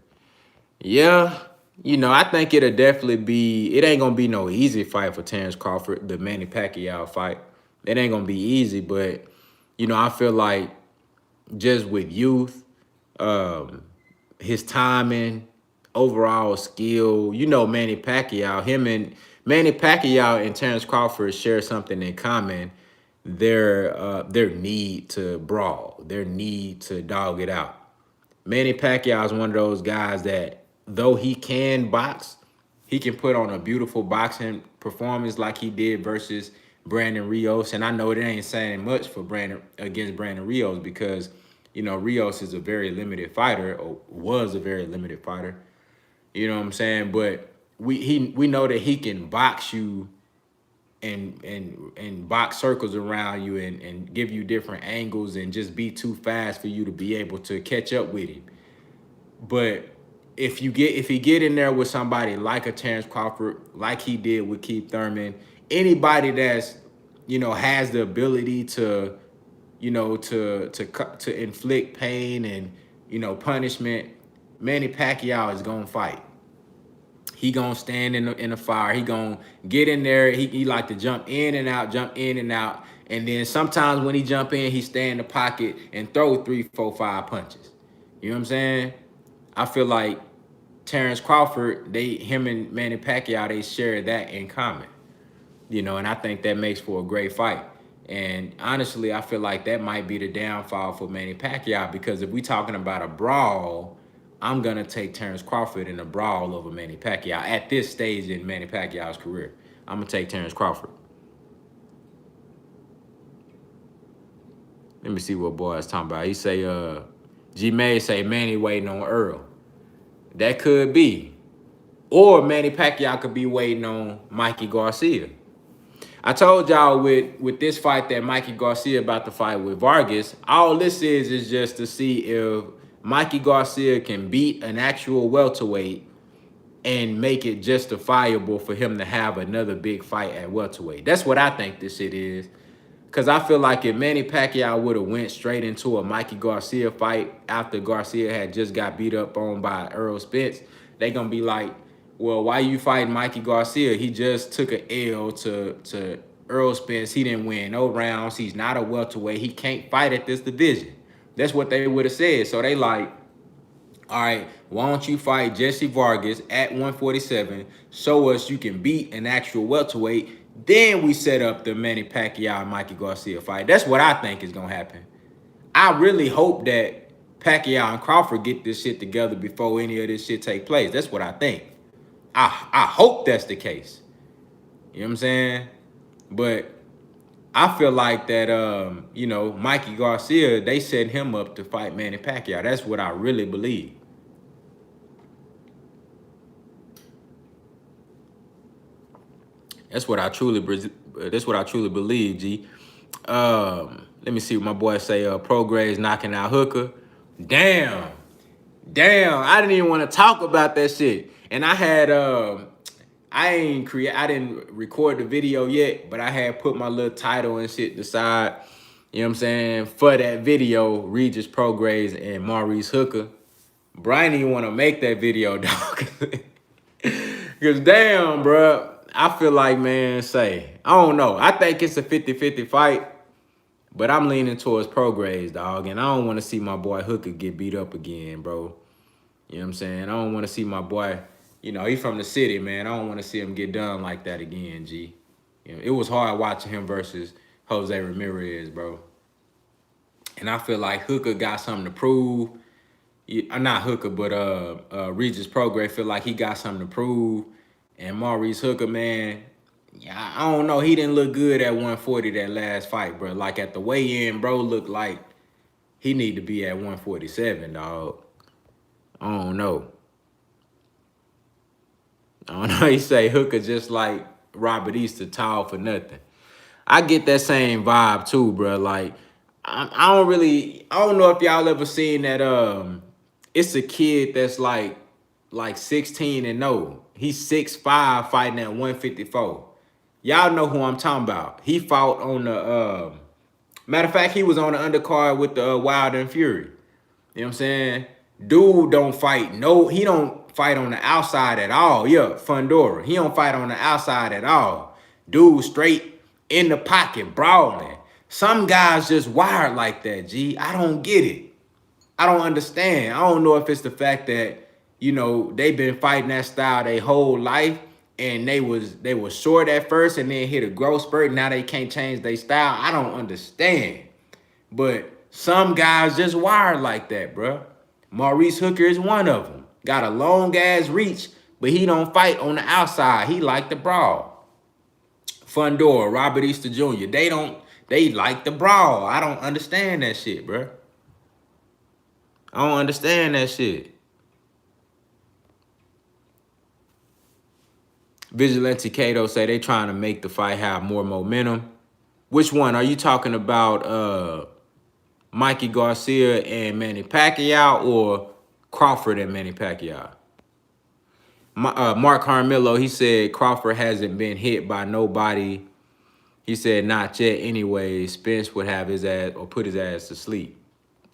Speaker 1: Yeah, you know, I think it'll definitely be, it ain't going to be no easy fight for Terence Crawford, the Manny Pacquiao fight. It ain't going to be easy, but, you know, I feel like just with youth, his timing, overall skill, you know, Manny Pacquiao and Terence Crawford share something in common. Their need to brawl, their need to dog it out. Manny Pacquiao is one of those guys that, though he can box, he can put on a beautiful boxing performance like he did versus Brandon Rios. And I know it ain't saying much for against Brandon Rios because, you know, Rios is a very limited fighter, or was a very limited fighter. You know what I'm saying? But we know that he can box you and box circles around you and give you different angles and just be too fast for you to be able to catch up with him. But if he get in there with somebody like a Terence Crawford, like he did with Keith Thurman, anybody that's, you know, has the ability to, you know, to inflict pain and, you know, punishment, Manny Pacquiao is gonna fight. He gonna stand in the fire. He gonna get in there. He like to jump in and out, and then sometimes when he jump in, he stay in the pocket and throw 3, 4, 5 punches. You know what I'm saying? I feel like Terence Crawford, him and Manny Pacquiao, they share that in common. You know, and I think that makes for a great fight. And honestly, I feel like that might be the downfall for Manny Pacquiao, because if we talking about a brawl, I'm going to take Terence Crawford in a brawl over Manny Pacquiao. At this stage in Manny Pacquiao's career, I'm going to take Terence Crawford. Let me see what boy is talking about. He say, G-May say Manny waiting on Earl. That could be. Or Manny Pacquiao could be waiting on Mikey Garcia. I told y'all with this fight that Mikey Garcia about to fight with Vargas, all this is just to see if Mikey Garcia can beat an actual welterweight and make it justifiable for him to have another big fight at welterweight. That's what I think this shit is. Because I feel like if Manny Pacquiao would have went straight into a Mikey Garcia fight after Garcia had just got beat up on by Errol Spence, they going to be like, well, why you fighting Mikey Garcia? He just took an L to Errol Spence. He didn't win no rounds. He's not a welterweight. He can't fight at this division. That's what they would have said. So they like, all right, why don't you fight Jesse Vargas at 147, show us you can beat an actual welterweight, then we set up the Manny Pacquiao and Mikey Garcia fight. That's what I think is going to happen. I really hope that Pacquiao and Crawford get this shit together before any of this shit take place. That's what I think. I hope that's the case. You know what I'm saying? But I feel like that, you know, Mikey Garcia, they set him up to fight Manny Pacquiao. That's what I really believe. That's what I truly believe, G. Let me see what my boy say. Prograis knocking out Hooker. Damn, I didn't even want to talk about that shit. And I had I didn't record the video yet, but I had put my little title and shit aside, you know what I'm saying, for that video, Regis Prograis and Maurice Hooker. Bro, I didn't even want to make that video, dog. Because damn, bro, I feel like, man, I don't know. I think it's a 50-50 fight, but I'm leaning towards Prograis, dog. And I don't want to see my boy Hooker get beat up again, bro. You know what I'm saying? I don't want to see my boy, you know, he's from the city, man. I don't want to see him get done like that again, G. You know, it was hard watching him versus Jose Ramirez, bro. And I feel like Hooker got something to prove. Not Hooker, but Regis Prograis feel like he got something to prove. And Maurice Hooker, man, yeah, I don't know. He didn't look good at 140 that last fight, bro. Like at the weigh-in, bro, looked like he need to be at 147, dog. I don't know. He say Hooker just like Robert Easter, tall for nothing. I get that same vibe too, bro. Like, I don't know if y'all ever seen that, it's a kid that's like 16 and no. He's 6'5", fighting at 154. Y'all know who I'm talking about. He fought on the, matter of fact, he was on the undercard with the Wilder and Fury. You know what I'm saying? Dude don't fight. No, he don't fight on the outside at all. Yeah, Fundora. He don't fight on the outside at all. Dude straight in the pocket, brawling. Some guys just wired like that, G. I don't get it. I don't understand. I don't know if it's the fact that, you know, they've been fighting that style their whole life and they was short at first and then hit a growth spurt. Now they can't change their style. I don't understand. But some guys just wired like that, bro. Maurice Hooker is one of them. Got a long ass reach, but he don't fight on the outside. He like the brawl. Fundora, Robert Easter Jr., they like the brawl. I don't understand that shit, bro. I don't understand that shit. Vigilante Kato say they trying to make the fight have more momentum. Which one? Are you talking about Mikey Garcia and Manny Pacquiao or Crawford and Manny Pacquiao? Mark Carmelo, he said Crawford hasn't been hit by nobody. He said not yet anyway. Spence would have his ass or put his ass to sleep.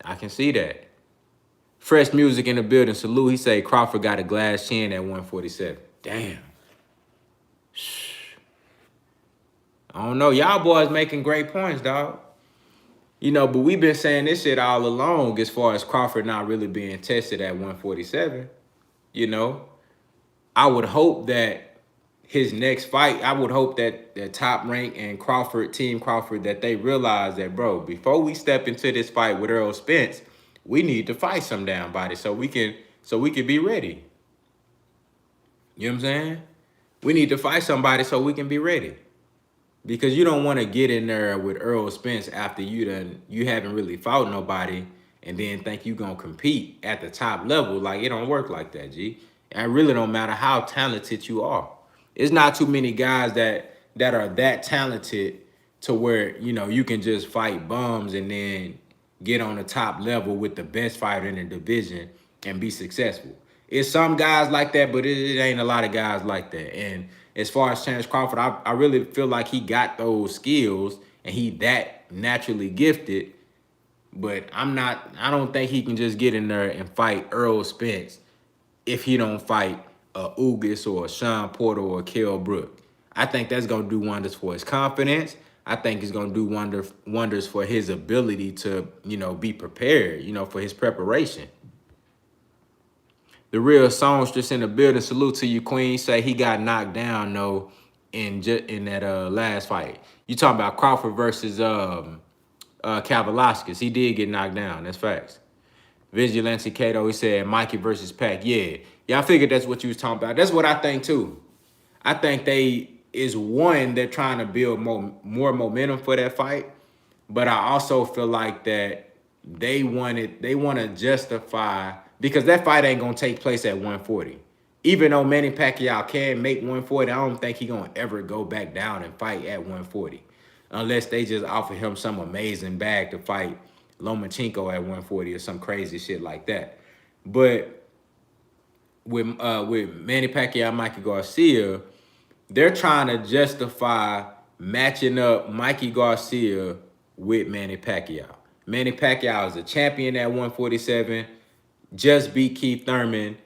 Speaker 1: I can see that. Fresh music in the building. Salute. He said Crawford got a glass chin at 147. Damn. I don't know. Y'all boys making great points, dog. You know, but we've been saying this shit all along as far as Crawford not really being tested at 147. You know, I would hope that his next fight, I would hope that the Top Rank and Crawford, Team Crawford, that they realize that, bro, before we step into this fight with Errol Spence, we need to fight some damn body so we can be ready. You know what I'm saying? We need to fight somebody so we can be ready. Because you don't want to get in there with Errol Spence after you haven't really fought nobody and then think you gonna compete at the top level. Like, it don't work like that, G. It really don't matter how talented you are. It's not too many guys that are that talented to where, you know, you can just fight bums and then get on the top level with the best fighter in the division and be successful. It's some guys like that, but it ain't a lot of guys like that. And as far as Terence Crawford, I really feel like he got those skills and he that naturally gifted. But I don't think he can just get in there and fight Errol Spence if he don't fight a Ugas or a Sean Porter or a Kell Brook. I think that's gonna do wonders for his confidence. I think it's gonna do wonders for his ability to, you know, be prepared, you know, for his preparation. The real songstress in the building. Salute to you, Queen. Say he got knocked down though in that last fight. You talking about Crawford versus Kavaliauskas. He did get knocked down. That's facts. Vigilante Kato, he said Mikey versus Pac. Yeah, I figured that's what you was talking about. That's what I think too. I think they're trying to build more momentum for that fight, but I also feel like that they want to justify, because that fight ain't gonna take place at 140. Even though Manny Pacquiao can make 140, I don't think he gonna ever go back down and fight at 140, unless they just offer him some amazing bag to fight Lomachenko at 140 or some crazy shit like that. But with Manny Pacquiao and Mikey Garcia, they're trying to justify matching up Mikey Garcia with Manny Pacquiao. Manny Pacquiao is a champion at 147, just beat Keith Thurman.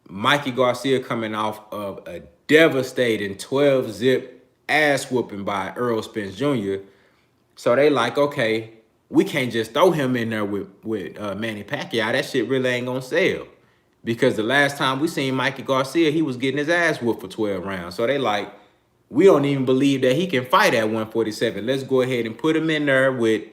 Speaker 1: Mikey Garcia coming off of a devastating 12-zip ass whooping by Errol Spence Jr. So they like, okay, we can't just throw him in there with Manny Pacquiao. That shit really ain't gonna sell. Because the last time we seen Mikey Garcia, he was getting his ass whooped for 12 rounds. So they like, we don't even believe that he can fight at 147. Let's go ahead and put him in there with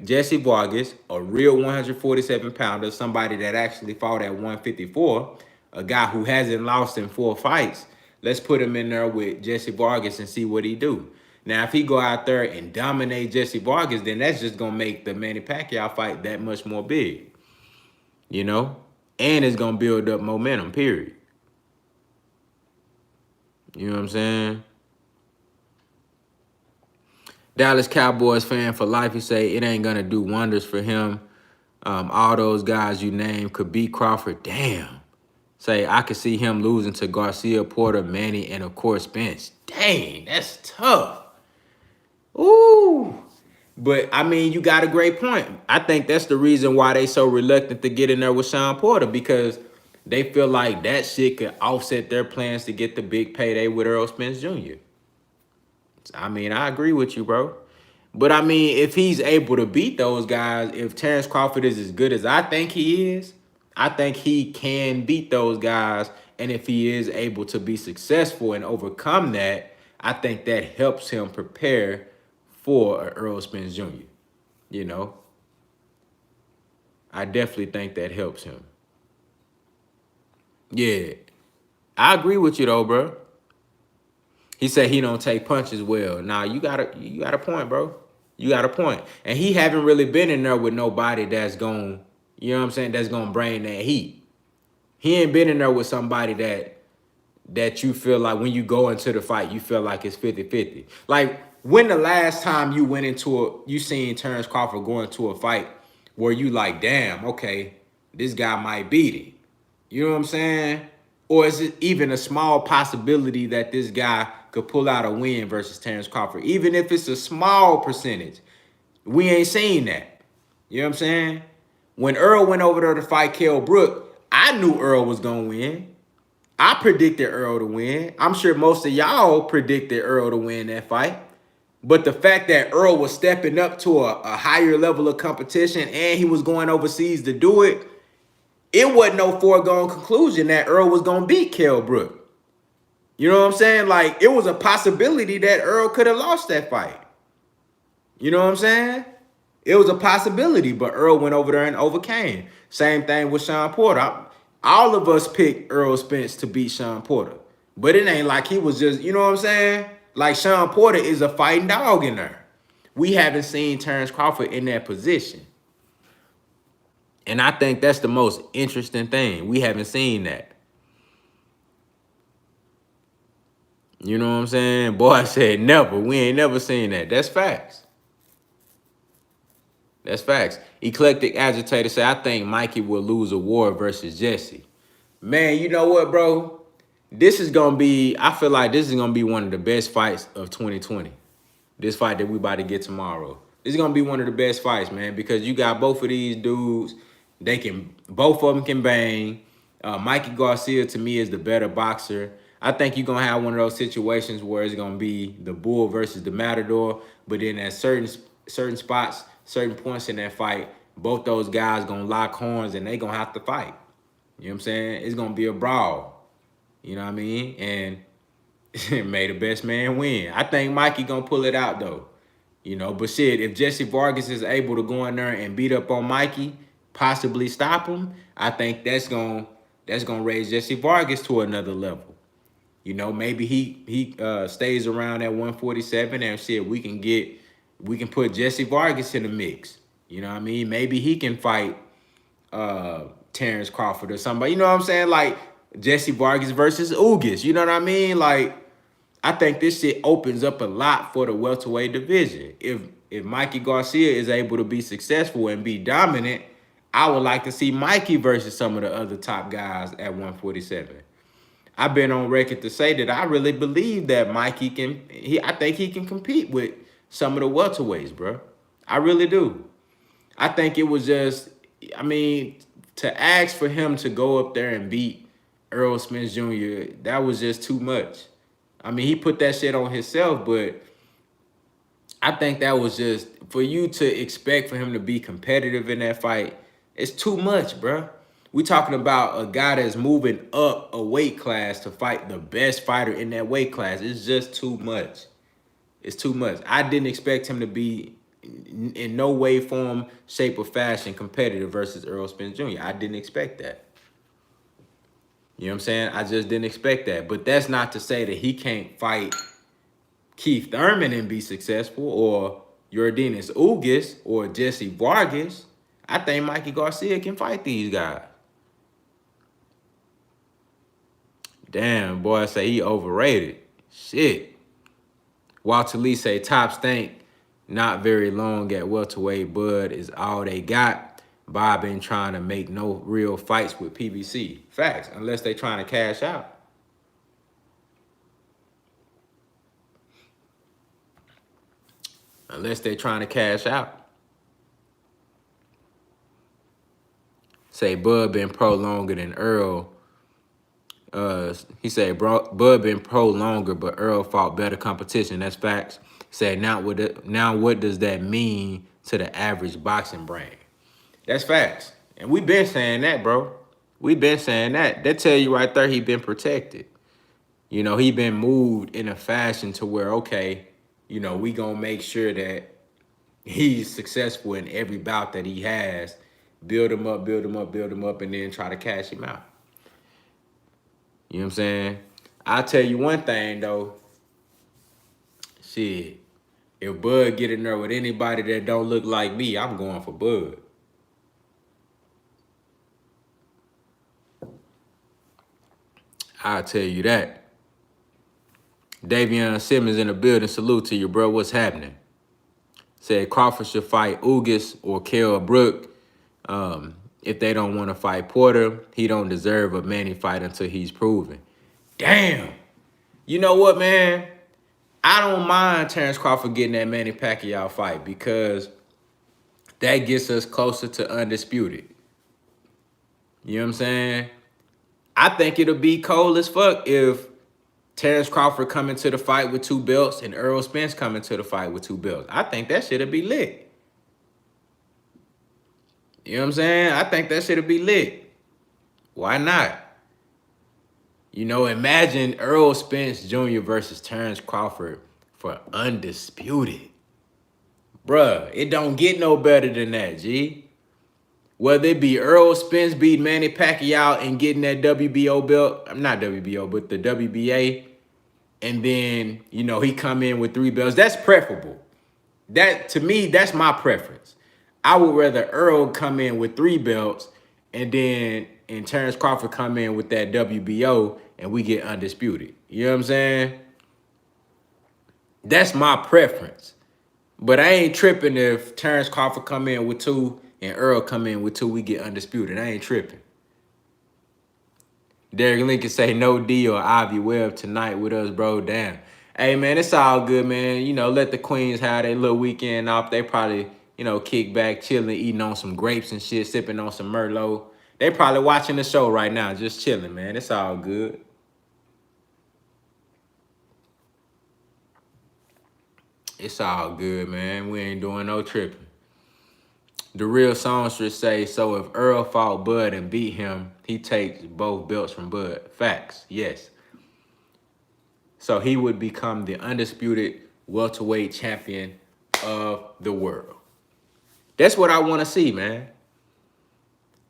Speaker 1: Jesse Vargas, a real 147-pounder, somebody that actually fought at 154, a guy who hasn't lost in 4 fights. Let's put him in there with Jesse Vargas and see what he do. Now, if he go out there and dominate Jesse Vargas, then that's just going to make the Manny Pacquiao fight that much more big, you know? And it's going to build up momentum, period. You know what I'm saying? Dallas Cowboys fan for life. He say it ain't going to do wonders for him. All those guys you named could beat Crawford. Damn. Say, I could see him losing to Garcia, Porter, Manny, and of course, Spence. Dang, that's tough. Ooh. But, I mean, you got a great point. I think that's the reason why they so reluctant to get in there with Sean Porter, because they feel like that shit could offset their plans to get the big payday with Errol Spence Jr. I mean, I agree with you, bro. But, I mean, if he's able to beat those guys, if Terence Crawford is as good as I think he is, I think he can beat those guys. And if he is able to be successful and overcome that, I think that helps him prepare for Errol Spence Jr. You know, I definitely think that helps him. Yeah, I agree with you though, bro. He said he don't take punches well. Nah, you got a point, bro. You got a point. And he haven't really been in there with nobody that's going, You know what I'm saying? That's gonna bring that heat. He ain't been in there with somebody that you feel like when you go into the fight, you feel like it's 50-50. Like, when the last time you went into you seen Terence Crawford go into a fight where you like, damn, okay, this guy might beat it. You know what I'm saying? Or is it even a small possibility that this guy could pull out a win versus Terence Crawford? Even if it's a small percentage, we ain't seen that. You know what I'm saying? When Earl went over there to fight Kell Brook, I knew Earl was going to win. I predicted Earl to win. I'm sure most of y'all predicted Earl to win that fight. But the fact that Earl was stepping up to a higher level of competition and he was going overseas to do it, it wasn't no foregone conclusion that Earl was going to beat Kell Brook. You know what I'm saying? Like, it was a possibility that Earl could have lost that fight. You know what I'm saying? It was a possibility, but Earl went over there and overcame. Same thing with Sean Porter. All of us picked Earl Spence to beat Sean Porter. But it ain't like he was just, you know what I'm saying? Like, Sean Porter is a fighting dog in there. We haven't seen Terence Crawford in that position. And I think that's the most interesting thing. We haven't seen that. You know what I'm saying? Boy, I said never. We ain't never seen that. That's facts. That's facts. Eclectic Agitator said, I think Mikey will lose a war versus Jesse. Man, you know what, bro? This is going to be, I feel like this is going to be one of the best fights of 2020. This fight that we about to get tomorrow. This is going to be one of the best fights, man, because you got both of these dudes. Both of them can bang. Mikey Garcia, to me, is the better boxer. I think you're going to have one of those situations where it's going to be the bull versus the matador. But then at certain spots, certain points in that fight, both those guys going to lock horns and they going to have to fight. You know what I'm saying? It's going to be a brawl. You know what I mean? And may the best man win. I think Mikey going to pull it out, though. You know, but shit, if Jesse Vargas is able to go in there and beat up on Mikey, possibly stop him, I think that's gonna raise Jesse Vargas to another level. You know, maybe he stays around at 147 and shit, we can put Jesse Vargas in the mix. You know what I mean? Maybe he can fight Terence Crawford or somebody. You know what I'm saying? Like Jesse Vargas versus Ugas. You know what I mean? Like, I think this shit opens up a lot for the welterweight division. If Mikey Garcia is able to be successful and be dominant, I would like to see Mikey versus some of the other top guys at 147. I've been on record to say that I really believe that Mikey I think he can compete with some of the welterweights, bro. I really do. I think it was just, I mean, to ask for him to go up there and beat Earl Spence Jr., that was just too much. I mean, he put that shit on himself, but I think that was just, for you to expect for him to be competitive in that fight, it's too much, bro. We talking about a guy that's moving up a weight class to fight the best fighter in that weight class. It's just too much. It's too much. I didn't expect him to be in no way, form, shape, or fashion competitive versus Earl Spence Jr. I didn't expect that. You know what I'm saying? I just didn't expect that. But that's not to say that he can't fight Keith Thurman and be successful, or Yordenis Ugas, or Jesse Vargas. I think Mikey Garcia can fight these guys. Damn, boy, I say he overrated. Shit. Walter Lee say top stink, not very long at welterweight. Bud is all they got. Bob ain't trying to make no real fights with PBC. Facts, unless they trying to cash out. Unless they trying to cash out. Say Bud been pro longer than Earl. He said Bud been pro longer, but Earl fought better competition. That's facts. Said now what does that mean to the average boxing brain? That's facts. And we been saying that, bro. We been saying that. That tell you right there he been protected. You know, he been moved in a fashion to where, okay, you know, we gonna make sure that he's successful in every bout that he has. Build him up, build him up, build him up, and then try to cash him out. You know what I'm saying? I'll tell you one thing, though. Shit, if Bud get in there with anybody that don't look like me, I'm going for Bud. I'll tell you that. Davion Simmons in the building. Salute to you, bro. What's happening? Said Crawford should fight Ugas or Kell Brook. If they don't want to fight Porter, he don't deserve a Manny fight until he's proven. Damn. You know what, man? I don't mind Terence Crawford getting that Manny Pacquiao fight because that gets us closer to undisputed. You know what I'm saying? I think it'll be cold as fuck if Terence Crawford coming to the fight with 2 belts and Errol Spence coming to the fight with 2 belts. I think that shit'll be lit. You know what I'm saying? I think that shit'll be lit. Why not? You know, imagine Errol Spence Jr. versus Terence Crawford for undisputed. Bruh, it don't get no better than that, G. Whether it be Errol Spence beat Manny Pacquiao and getting that WBO belt, I'm not WBO, but the WBA, and then, you know, he come in with 3 belts. That's preferable. That, to me, that's my preference. I would rather Earl come in with 3 belts and Terence Crawford come in with that WBO and we get undisputed. You know what I'm saying? That's my preference. But I ain't tripping if Terence Crawford come in with 2 and Earl come in with 2, we get undisputed. I ain't tripping. Derek Lincoln say no D or Ivy Webb tonight with us, bro. Damn. Hey, man, it's all good, man. You know, let the queens have their little weekend off. They probably, you know, kick back, chilling, eating on some grapes and shit, sipping on some Merlot. They probably watching the show right now, just chilling, man. It's all good. It's all good, man. We ain't doing no tripping. The real songstress say, so if Earl fought Bud and beat him, he takes both belts from Bud. Facts, yes. So he would become the undisputed welterweight champion of the world. That's what I want to see, man.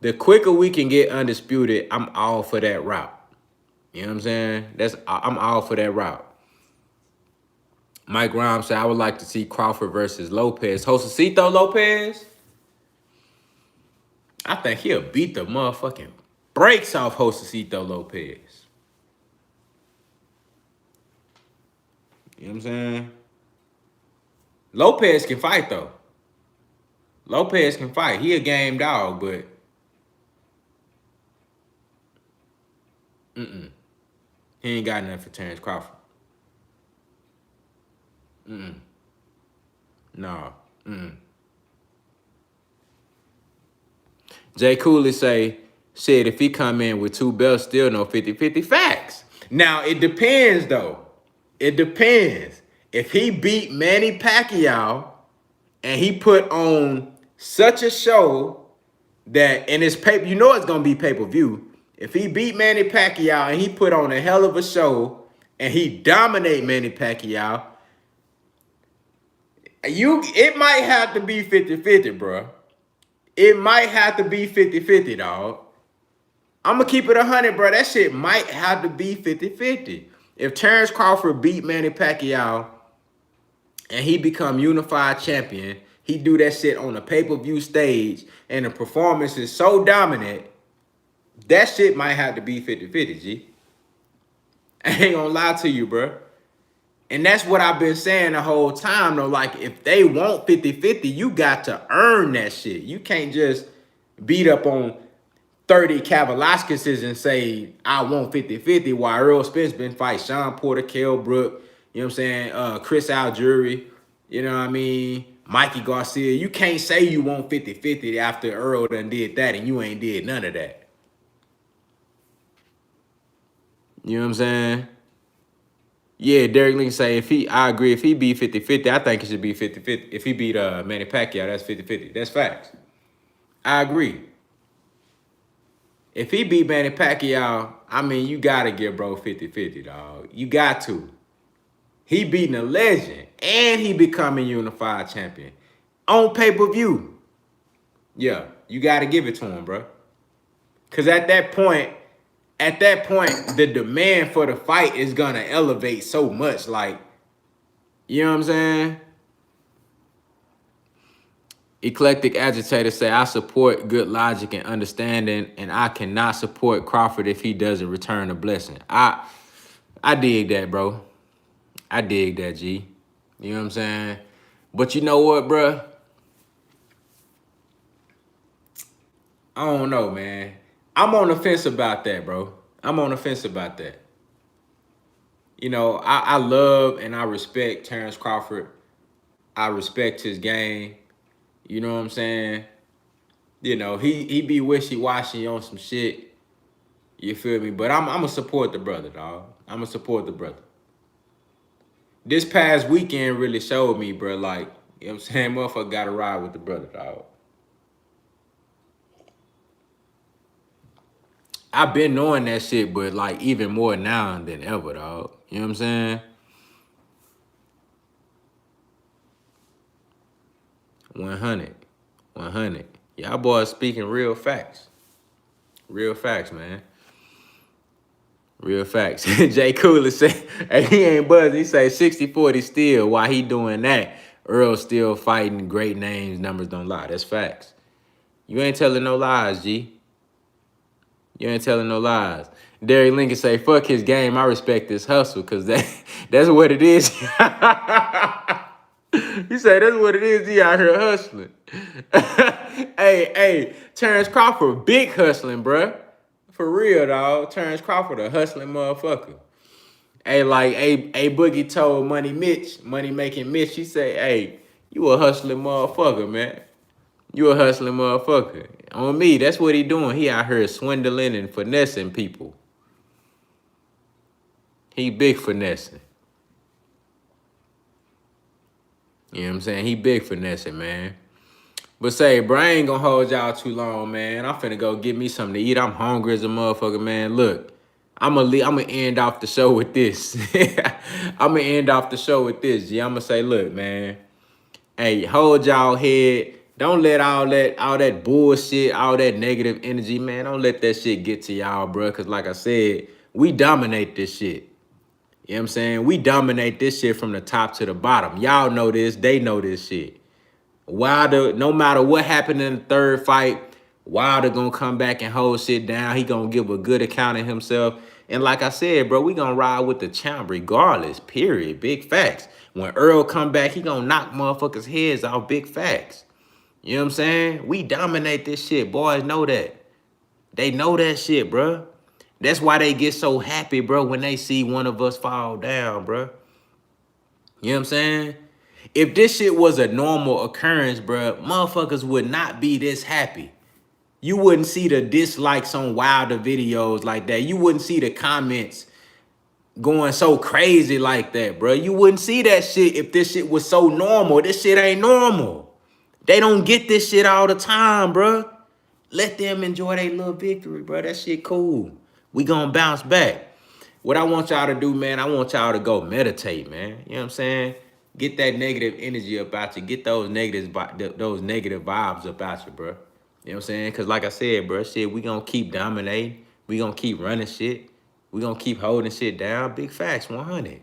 Speaker 1: The quicker we can get undisputed, I'm all for that route. You know what I'm saying? I'm all for that route. Mike Rhymes said, I would like to see Crawford versus Lopez. Josecito Lopez? I think he'll beat the motherfucking brakes off Josecito Lopez. You know what I'm saying? Lopez can fight, though. Lopez can fight. He a game dog, but... He ain't got nothing for Terence Crawford. No. Jay Cooley said if he come in with 2 belts, still no 50-50. Facts. Now, it depends, though. It depends. If he beat Manny Pacquiao and he put on such a show that, and it's paper, you know it's going to be pay-per-view. If he beat Manny Pacquiao and he put on a hell of a show and he dominate Manny Pacquiao, it might have to be 50-50, bro. It might have to be 50-50, dog. I'm going to keep it 100, bro. That shit might have to be 50-50. If Terence Crawford beat Manny Pacquiao and he become unified champion, he do that shit on a pay-per-view stage and the performance is so dominant, that shit might have to be 50-50, G. I ain't gonna lie to you, bro. And that's what I've been saying the whole time, though. Like, if they want 50-50, you got to earn that shit. You can't just beat up on 30 Kavalaskises and say, I want 50-50, while Earl Spence been fight Sean Porter, Kell Brook, you know what I'm saying, Chris Algieri, you know what I mean, Mikey Garcia. You can't say you want 50-50 after Earl done did that and you ain't did none of that. You know what I'm saying? Yeah, Derek Lincoln say, I agree, if he beat 50-50, I think it should be 50-50. If he beat Manny Pacquiao, that's 50-50. That's facts. I agree. If he beat Manny Pacquiao, I mean, you got to give bro 50-50, dog. You got to. He beating a legend, and he becoming unified champion on pay-per-view. Yeah, you got to give it to him, bro. Because at that point, the demand for the fight is going to elevate so much. Like, you know what I'm saying? Eclectic agitator say, I support good logic and understanding, and I cannot support Crawford if he doesn't return a blessing. I dig that, bro. I dig that, G. You know what I'm saying? But you know what, bruh? I don't know, man. I'm on the fence about that, bro. I'm on the fence about that. You know, I love and I respect Terence Crawford. I respect his game. You know what I'm saying? You know, he be wishy-washy on some shit. You feel me? But I'm going to support the brother, dog. I'm going to support the brother. This past weekend really showed me, bro, like, you know what I'm saying? Motherfucker got to ride with the brother, dog. I've been knowing that shit, but like even more now than ever, dog. You know what I'm saying? 100. 100. Y'all boys speaking real facts. Real facts, man. Real facts. Jay Cooler say, hey, he ain't buzzing. He say 60-40 still. While he doing that, Earl still fighting. Great names, numbers don't lie. That's facts. You ain't telling no lies, G. You ain't telling no lies. Derek Lincoln say, fuck his game. I respect his hustle, because that's what it is. You say that's what it is. He out here hustling. Hey, Terence Crawford, big hustling, bruh. For real, dog. Terence Crawford, a hustling motherfucker. Hey, like, Boogie told Money Making Mitch, he say, hey, you a hustling motherfucker, man. You a hustling motherfucker. On me, that's what he doing. He out here swindling and finessing people. He big finessing. You know what I'm saying? He big finessing, man. But say, bro, I ain't gonna hold y'all too long, man. I'm finna go get me something to eat. I'm hungry as a motherfucker, man. Look, I'm gonna end off the show with this. I'm gonna end off the show with this, G. I'm gonna say, look, man. Hey, hold y'all head. Don't let all that bullshit, all that negative energy, man. Don't let that shit get to y'all, bro. Cause like I said, we dominate this shit. You know what I'm saying? We dominate this shit from the top to the bottom. Y'all know this. They know this shit. Wilder, no matter what happened in the third fight, Wilder gonna come back and hold shit down. He gonna give a good account of himself. And like I said, bro, we gonna ride with the champ regardless, period. Big facts. When Earl come back, he gonna knock motherfuckers' heads off. Big facts. You know what I'm saying? We dominate this shit. Boys know that. They know that shit, bro. That's why they get so happy, bro, when they see one of us fall down, bro. You know what I'm saying? If this shit was a normal occurrence, bro, motherfuckers would not be this happy. You wouldn't see the dislikes on Wilder videos like that. You wouldn't see the comments going so crazy like that, bro. You wouldn't see that shit if this shit was so normal. This shit ain't normal. They don't get this shit all the time, bro. Let them enjoy their little victory, bro. That shit cool. We gonna bounce back. What I want y'all to do, man, I want y'all to go meditate, man. You know what I'm saying? Get that negative energy about you. Get those negative vibes about you, bro. You know what I'm saying? Because like I said, bro, shit, we gonna keep dominating. We gonna keep running shit. We gonna keep holding shit down. Big facts, 100.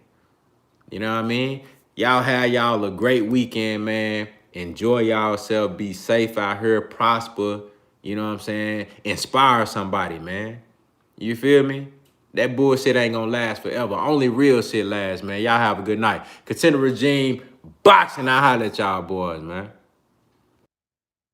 Speaker 1: You know what I mean? Y'all have y'all a great weekend, man. Enjoy yourself. Be safe out here. Prosper. You know what I'm saying? Inspire somebody, man. You feel me? That bullshit ain't gonna last forever. Only real shit lasts, man. Y'all have a good night. Contender Regime, boxing. I holler at y'all boys, man.